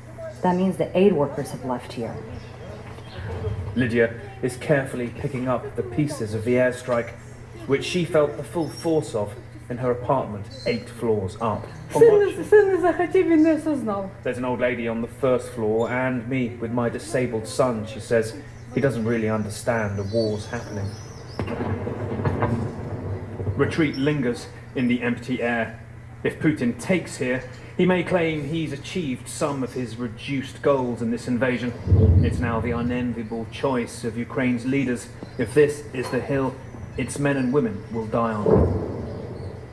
Speaker 23: That means the aid workers have left here.
Speaker 4: Lydia is carefully picking up the pieces of the airstrike, which she felt the full force of in her apartment 8 floors up. There's an old lady on the 1st floor and me with my disabled son. She says he doesn't really understand the war's happening.
Speaker 17: Retreat lingers in the empty air. If Putin takes here, he may claim he's achieved some of his reduced goals in this invasion. It's now the unenviable choice of Ukraine's leaders. If this is the hill its men and women will die on.